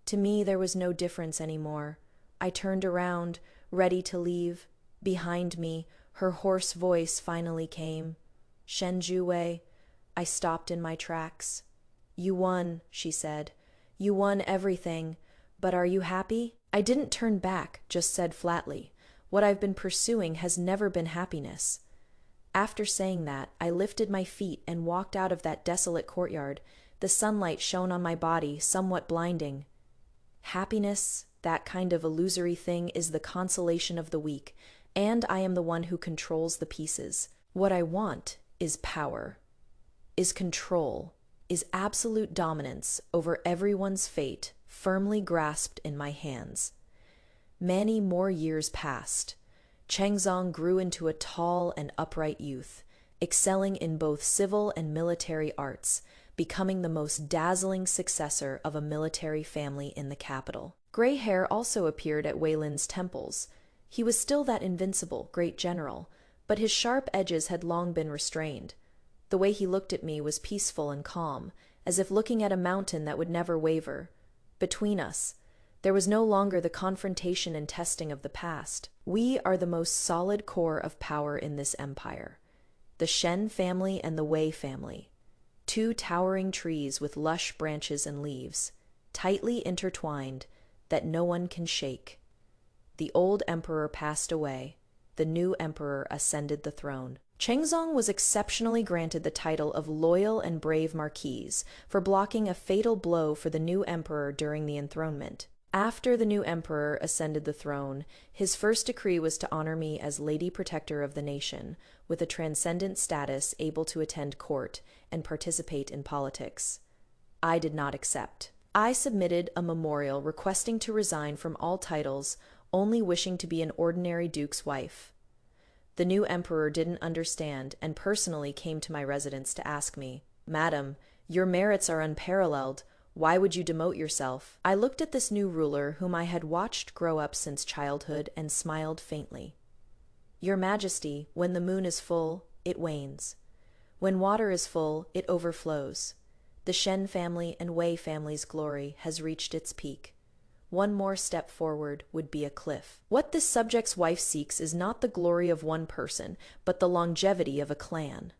To me there was no difference anymore. I turned around, ready to leave. Behind me, her hoarse voice finally came. "Shenjuwei." I stopped in my tracks. "You won," she said. "You won everything. But are you happy?" I didn't turn back, just said flatly, "What I've been pursuing has never been happiness." After saying that, I lifted my feet and walked out of that desolate courtyard. The sunlight shone on my body, somewhat blinding. Happiness, that kind of illusory thing, is the consolation of the weak, and I am the one who controls the pieces. What I want is power, is control, is absolute dominance over everyone's fate, firmly grasped in my hands. Many more years passed. Chengzong grew into a tall and upright youth, excelling in both civil and military arts, becoming the most dazzling successor of a military family in the capital. Gray hair also appeared at Wei Lin's temples. He was still that invincible, great general, but his sharp edges had long been restrained. The way he looked at me was peaceful and calm, as if looking at a mountain that would never waver. Between us, there was no longer the confrontation and testing of the past. We are the most solid core of power in this empire. The Shen family and the Wei family. Two towering trees with lush branches and leaves, tightly intertwined, that no one can shake. The old emperor passed away. The new emperor ascended the throne. Chengzong was exceptionally granted the title of loyal and brave marquise for blocking a fatal blow for the new emperor during the enthronement. After the new emperor ascended the throne, his first decree was to honor me as Lady Protector of the nation, with a transcendent status, able to attend court and participate in politics. I did not accept. I submitted a memorial requesting to resign from all titles, only wishing to be an ordinary duke's wife. The new emperor didn't understand and personally came to my residence to ask me, "Madam, your merits are unparalleled. Why would you demote yourself?" I looked at this new ruler whom I had watched grow up since childhood and smiled faintly. "Your Majesty, when the moon is full, it wanes. When water is full, it overflows. The Shen family and Wei family's glory has reached its peak. One more step forward would be a cliff. What this subject's wife seeks is not the glory of one person, but the longevity of a clan."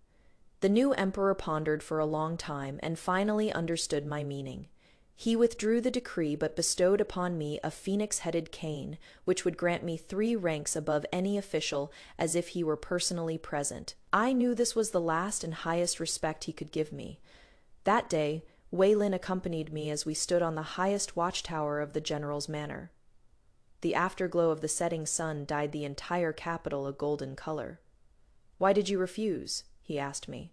The new emperor pondered for a long time and finally understood my meaning. He withdrew the decree but bestowed upon me a phoenix-headed cane, which would grant me 3 ranks above any official, as if he were personally present. I knew this was the last and highest respect he could give me. That day, Wei Lin accompanied me as we stood on the highest watchtower of the general's manor. The afterglow of the setting sun dyed the entire capital a golden color. "Why did you refuse?" he asked me.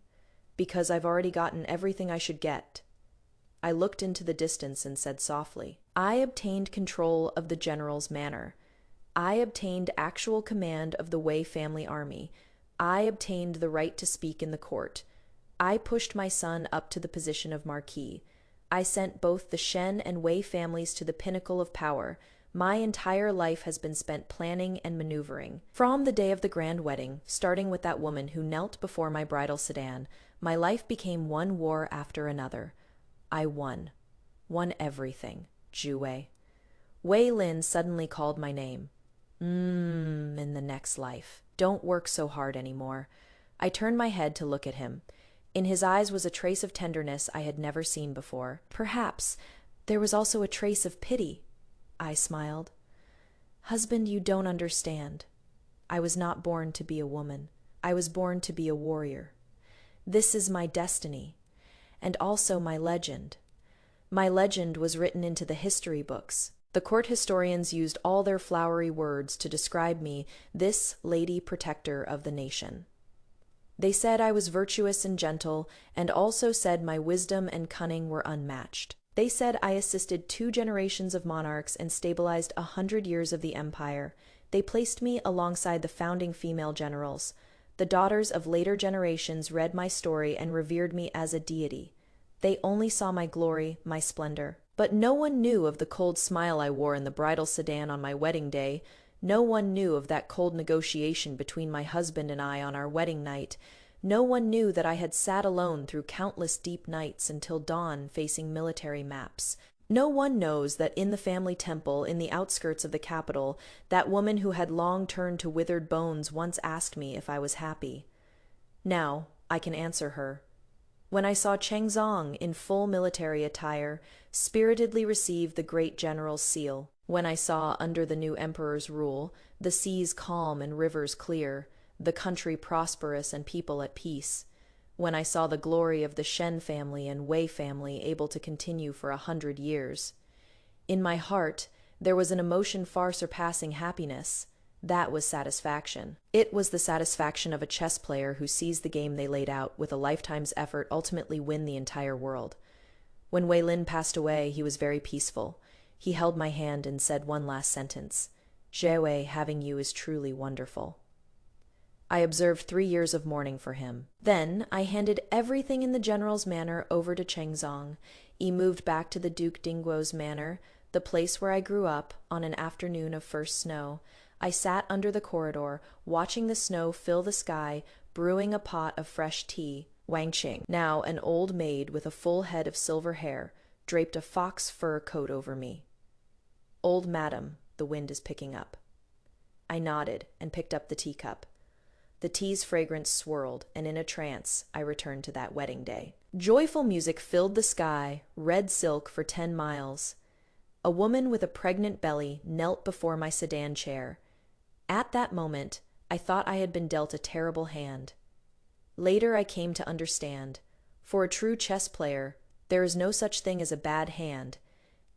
"Because I've already gotten everything I should get." I looked into the distance and said softly, "I obtained control of the general's manor. I obtained actual command of the Wei family army. I obtained the right to speak in the court. I pushed my son up to the position of marquis. I sent both the Shen and Wei families to the pinnacle of power. My entire life has been spent planning and maneuvering. From the day of the grand wedding, starting with that woman who knelt before my bridal sedan, my life became one war after another. I won. Won everything. Juwei." Wei Lin suddenly called my name. In the next life. Don't work so hard anymore." I turned my head to look at him. In his eyes was a trace of tenderness I had never seen before. Perhaps there was also a trace of pity. I smiled. "Husband, you don't understand. I was not born to be a woman. I was born to be a warrior. This is my destiny, and also my legend. My legend was written into the history books. The court historians used all their flowery words to describe me, this lady protector of the nation. They said I was virtuous and gentle, and also said my wisdom and cunning were unmatched. They said I assisted 2 generations of monarchs and stabilized 100 years of the empire. They placed me alongside the founding female generals. The daughters of later generations read my story and revered me as a deity. They only saw my glory, my splendor. But no one knew of the cold smile I wore in the bridal sedan on my wedding day. No one knew of that cold negotiation between my husband and I on our wedding night. No one knew that I had sat alone through countless deep nights until dawn facing military maps. No one knows that in the family temple in the outskirts of the capital, that woman who had long turned to withered bones once asked me if I was happy. Now I can answer her. When I saw Chengzong in full military attire, spiritedly receive the great general's seal, when I saw, under the new emperor's rule, the seas calm and rivers clear, the country prosperous and people at peace, when I saw the glory of the Shen family and Wei family able to continue for 100 years. In my heart, there was an emotion far surpassing happiness. That was satisfaction. It was the satisfaction of a chess player who sees the game they laid out with a lifetime's effort ultimately win the entire world. When Wei Lin passed away, he was very peaceful. He held my hand and said one last sentence. "Jie, having you is truly wonderful." I observed 3 years of mourning for him. Then I handed everything in the general's manor over to Chengzong. He moved back to the Duke Dingguo's manor, the place where I grew up, on an afternoon of first snow. I sat under the corridor, watching the snow fill the sky, brewing a pot of fresh tea. Wang Qing, now an old maid with a full head of silver hair, draped a fox fur coat over me. "Old madam, the wind is picking up." I nodded and picked up the teacup. The tea's fragrance swirled, and in a trance, I returned to that wedding day. Joyful music filled the sky, red silk for 10 miles. A woman with a pregnant belly knelt before my sedan chair. At that moment, I thought I had been dealt a terrible hand. Later I came to understand, for a true chess player, there is no such thing as a bad hand.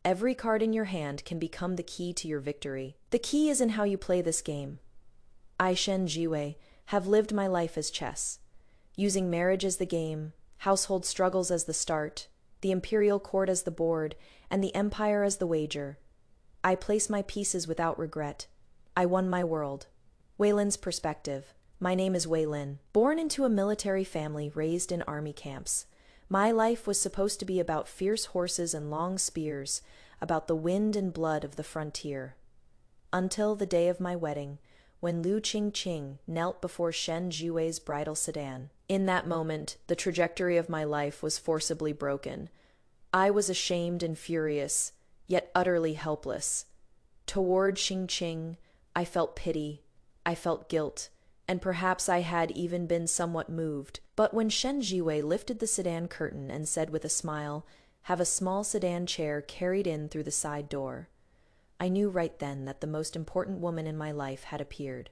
Every card in your hand can become the key to your victory. The key is in how you play this game. I, Shen Jiwei, have lived my life as chess, using marriage as the game, household struggles as the start, the imperial court as the board, and the empire as the wager. I place my pieces without regret. I won my world. Wei Lin's perspective. My name is Wei Lin. Born into a military family raised in army camps, my life was supposed to be about fierce horses and long spears, about the wind and blood of the frontier. Until the day of my wedding, when Lu Qingqing knelt before Shen Jiwei's bridal sedan. In that moment, the trajectory of my life was forcibly broken. I was ashamed and furious, yet utterly helpless. Toward Qingqing, I felt pity, I felt guilt, and perhaps I had even been somewhat moved. But when Shen Jiwei lifted the sedan curtain and said with a smile, "Have a small sedan chair carried in through the side door," I knew right then that the most important woman in my life had appeared.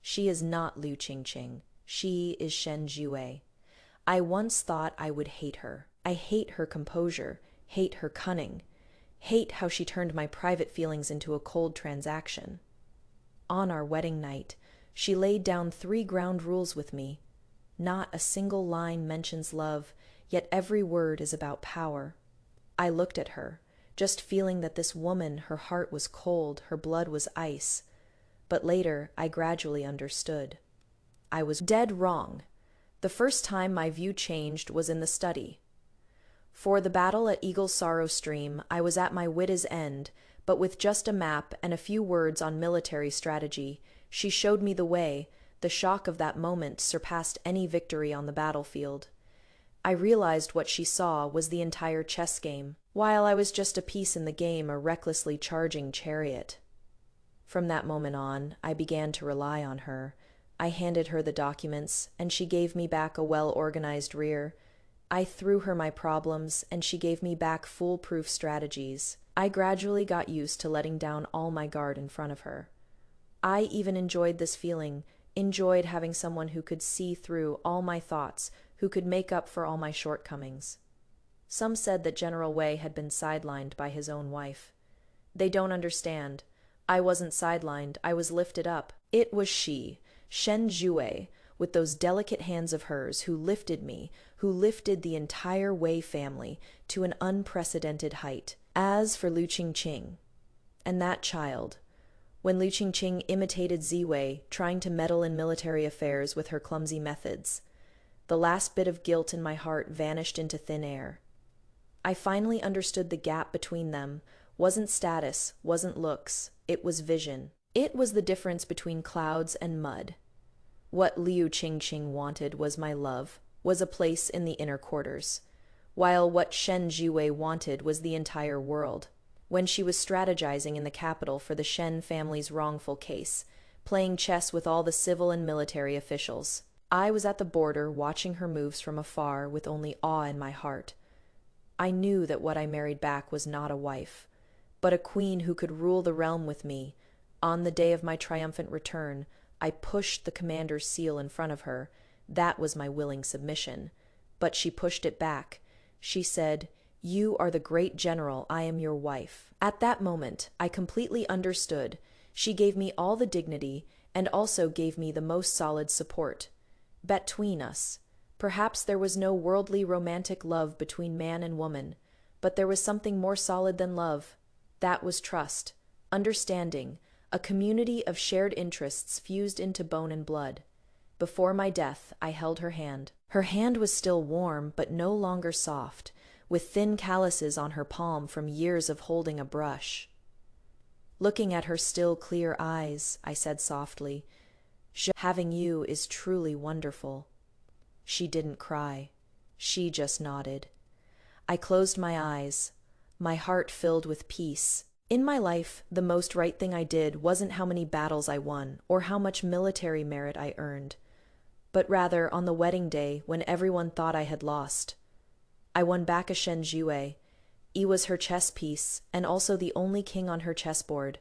She is not Lu Qingqing. She is Shen Jiwei. I once thought I would hate her. I hate her composure, hate her cunning, hate how she turned my private feelings into a cold transaction. On our wedding night, she laid down 3 ground rules with me. Not a single line mentions love, yet every word is about power. I looked at her, just feeling that this woman, her heart was cold, her blood was ice. But later, I gradually understood. I was dead wrong. The first time my view changed was in the study. For the battle at Eagle's Sorrow Stream, I was at my wit's end, but with just a map and a few words on military strategy, she showed me the way. The shock of that moment surpassed any victory on the battlefield. I realized what she saw was the entire chess game, while I was just a piece in the game, a recklessly charging chariot. From that moment on, I began to rely on her. I handed her the documents, and she gave me back a well-organized rear. I threw her my problems, and she gave me back foolproof strategies. I gradually got used to letting down all my guard in front of her. I even enjoyed this feeling, enjoyed having someone who could see through all my thoughts, who could make up for all my shortcomings. Some said that General Wei had been sidelined by his own wife. They don't understand. I wasn't sidelined, I was lifted up. It was she, Shen Jue, with those delicate hands of hers, who lifted me, who lifted the entire Wei family to an unprecedented height. As for Lu Qingqing, and that child, when Lu Qingqing imitated Ziwei, trying to meddle in military affairs with her clumsy methods, the last bit of guilt in my heart vanished into thin air. I finally understood the gap between them wasn't status, wasn't looks, it was vision. It was the difference between clouds and mud. What Liu Qingqing wanted was my love, was a place in the inner quarters, while what Shen Jiwei wanted was the entire world. When she was strategizing in the capital for the Shen family's wrongful case, playing chess with all the civil and military officials, I was at the border watching her moves from afar with only awe in my heart. I knew that what I married back was not a wife, but a queen who could rule the realm with me. On the day of my triumphant return, I pushed the commander's seal in front of her. That was my willing submission. But she pushed it back. She said, "You are the great general, I am your wife." At that moment, I completely understood. She gave me all the dignity and also gave me the most solid support. Between us, perhaps there was no worldly romantic love between man and woman, but there was something more solid than love. That was trust, understanding, a community of shared interests fused into bone and blood. Before my death, I held her hand. Her hand was still warm, but no longer soft, with thin calluses on her palm from years of holding a brush. Looking at her still, clear eyes, I said softly, "Having you is truly wonderful." She didn't cry. She just nodded. I closed my eyes, my heart filled with peace. In my life, the most right thing I did wasn't how many battles I won or how much military merit I earned, but rather on the wedding day when everyone thought I had lost. I won back a Shen Jue. He was her chess piece and also the only king on her chessboard.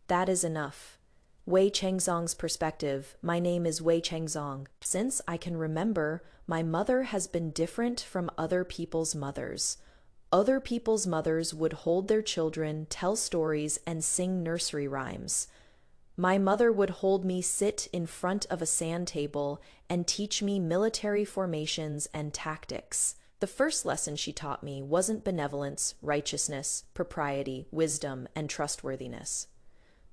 That is enough. Wei Chengzong's perspective, my name is Wei Chengzong. Since I can remember, my mother has been different from other people's mothers. Other people's mothers would hold their children, tell stories, and sing nursery rhymes. My mother would hold me sit in front of a sand table and teach me military formations and tactics. The first lesson she taught me wasn't benevolence, righteousness, propriety, wisdom, and trustworthiness,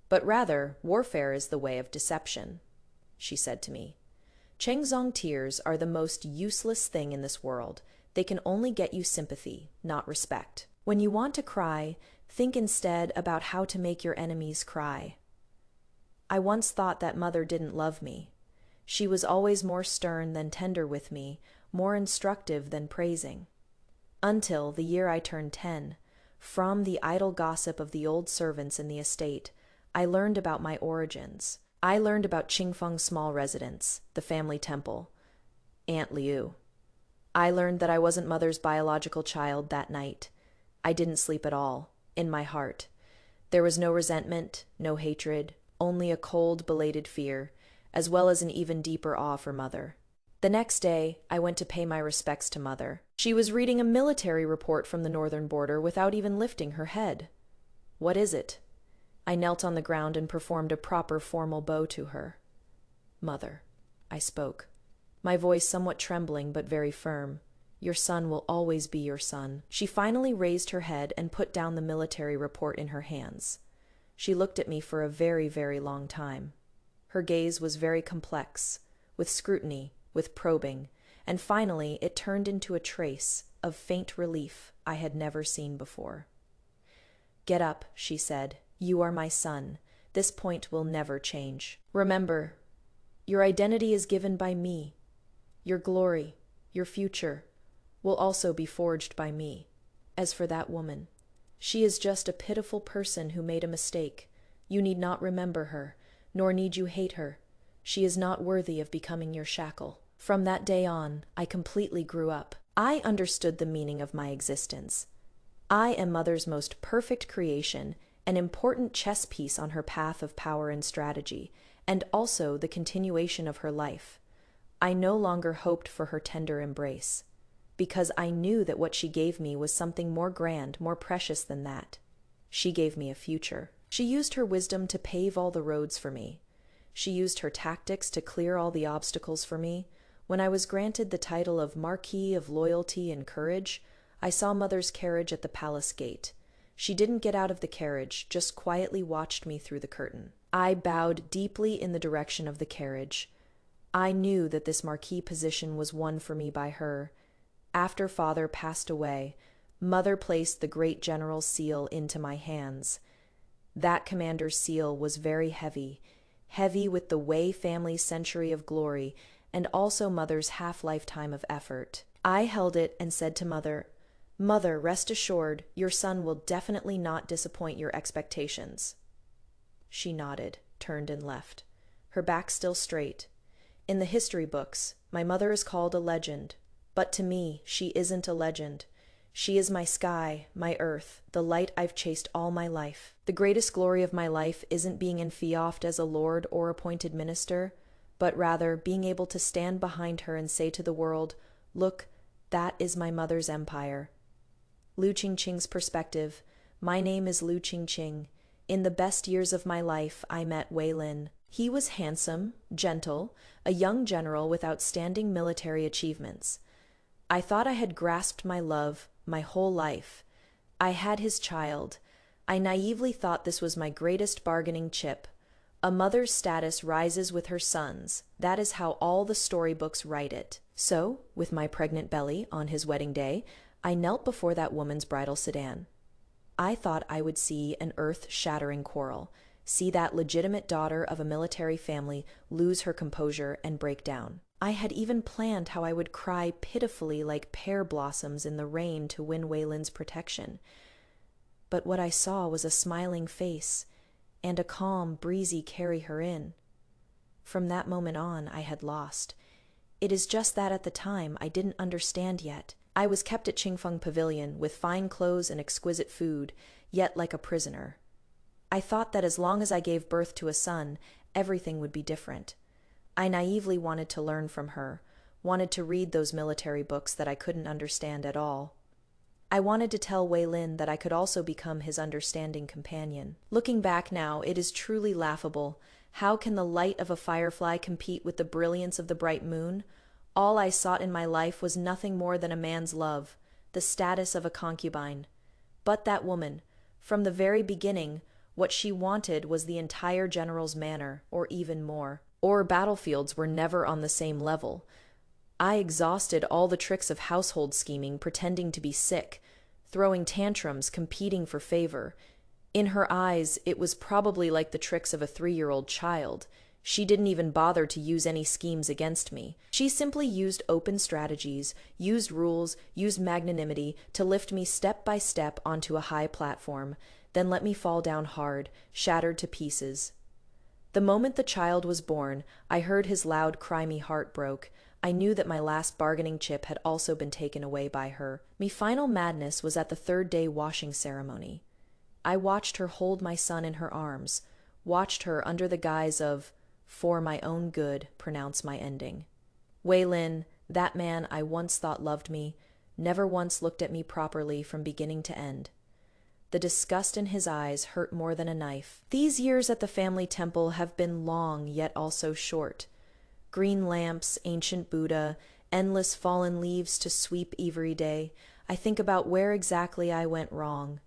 but rather warfare is the way of deception, she said to me. Chengzong tears are the most useless thing in this world. They can only get you sympathy, not respect. When you want to cry, think instead about how to make your enemies cry. I once thought that mother didn't love me. She was always more stern than tender with me, more instructive than praising. Until the year I turned 10, from the idle gossip of the old servants in the estate, I learned about my origins. I learned about Qingfeng's small residence, the family temple, Aunt Liu. I learned that I wasn't mother's biological child that night. I didn't sleep at all, in my heart. There was no resentment, no hatred, only a cold, belated fear, as well as an even deeper awe for mother. The next day, I went to pay my respects to mother. She was reading a military report from the northern border without even lifting her head. "What is it?" I knelt on the ground and performed a proper formal bow to her. "Mother," I spoke, my voice somewhat trembling but very firm. "Your son will always be your son." She finally raised her head and put down the military report in her hands. She looked at me for a very, very long time. Her gaze was very complex, with scrutiny, with probing, and finally it turned into a trace of faint relief I had never seen before. "Get up," she said. "You are my son. This point will never change. Remember, your identity is given by me. Your glory, your future, will also be forged by me. As for that woman, she is just a pitiful person who made a mistake. You need not remember her, nor need you hate her. She is not worthy of becoming your shackle. From that day on, I completely grew up. I understood the meaning of my existence. I am Mother's most perfect creation, an important chess piece on her path of power and strategy, and also the continuation of her life. I no longer hoped for her tender embrace, because I knew that what she gave me was something more grand, more precious than that. She gave me a future. She used her wisdom to pave all the roads for me. She used her tactics to clear all the obstacles for me. When I was granted the title of Marquis of Loyalty and Courage, I saw Mother's carriage at the palace gate. She didn't get out of the carriage, just quietly watched me through the curtain. I bowed deeply in the direction of the carriage. I knew that this marquis position was won for me by her. After Father passed away, Mother placed the great general's seal into my hands. That commander's seal was very heavy, heavy with the Wei family's century of glory and also Mother's half-lifetime of effort. I held it and said to Mother, "Mother, rest assured, your son will definitely not disappoint your expectations." She nodded, turned and left, her back still straight. In the history books, my mother is called a legend, but to me, she isn't a legend. She is my sky, my earth, the light I've chased all my life. The greatest glory of my life isn't being enfeoffed as a lord or appointed minister, but rather being able to stand behind her and say to the world, "Look, that is my mother's empire." Lu Qingqing's perspective. My name is Lu Qingqing. In the best years of my life, I met Wei Lin. He was handsome, gentle, a young general with outstanding military achievements. I thought I had grasped my love my whole life. I had his child. I naively thought this was my greatest bargaining chip. A mother's status rises with her sons. That is how all the storybooks write it. So, with my pregnant belly on his wedding day, I knelt before that woman's bridal sedan. I thought I would see an earth-shattering quarrel, see that legitimate daughter of a military family lose her composure and break down. I had even planned how I would cry pitifully like pear blossoms in the rain to win Wei Lin's protection. But what I saw was a smiling face and a calm, breezy carry her in. From that moment on, I had lost. It is just that at the time I didn't understand yet. I was kept at Qingfeng Pavilion with fine clothes and exquisite food, yet like a prisoner. I thought that as long as I gave birth to a son, everything would be different. I naively wanted to learn from her, wanted to read those military books that I couldn't understand at all. I wanted to tell Wei Lin that I could also become his understanding companion. Looking back now, it is truly laughable. How can the light of a firefly compete with the brilliance of the bright moon? All I sought in my life was nothing more than a man's love, the status of a concubine. But that woman, from the very beginning, what she wanted was the entire general's manor, or even more. Or battlefields were never on the same level. I exhausted all the tricks of household scheming, pretending to be sick, throwing tantrums, competing for favor. In her eyes, it was probably like the tricks of a 3-year-old child. She didn't even bother to use any schemes against me. She simply used open strategies, used rules, used magnanimity to lift me step by step onto a high platform, then let me fall down hard, shattered to pieces. The moment the child was born, I heard his loud cry. Me heart broke. I knew that my last bargaining chip had also been taken away by her. Me final madness was at the 3rd-day washing ceremony. I watched her hold my son in her arms, watched her under the guise of, "For my own good," pronounce my ending. Wei Lin, that man I once thought loved me, never once looked at me properly from beginning to end. The disgust in his eyes hurt more than a knife. These years at the family temple have been long, yet also short. Green lamps, ancient Buddha, endless fallen leaves to sweep every day. I think about where exactly I went wrong.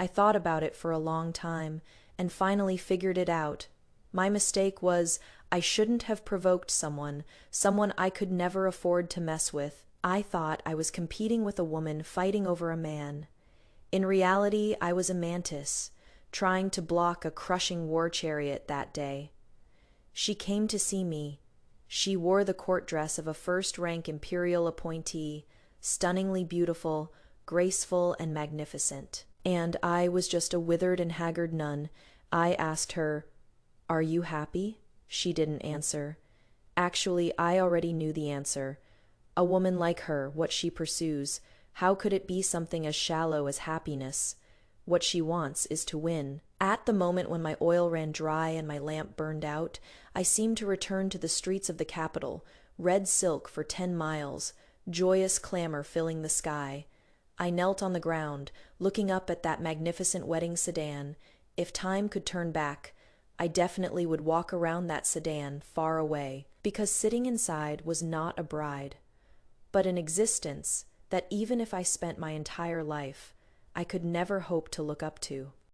I thought about it for a long time, and finally figured it out. My mistake was I shouldn't have provoked someone I could never afford to mess with. I thought I was competing with a woman fighting over a man. In reality, I was a mantis, trying to block a crushing war chariot that day. She came to see me. She wore the court dress of a first-rank imperial appointee, stunningly beautiful, graceful, and magnificent. And I was just a withered and haggard nun. I asked her, "Are you happy?" She didn't answer. Actually, I already knew the answer. A woman like her, what she pursues, how could it be something as shallow as happiness? What she wants is to win. At the moment when my oil ran dry and my lamp burned out, I seemed to return to the streets of the capital, red silk for 10 miles, joyous clamor filling the sky. I knelt on the ground, looking up at that magnificent wedding sedan. If time could turn back, I definitely would walk around that sedan far away, because sitting inside was not a bride, but an existence that even if I spent my entire life, I could never hope to look up to.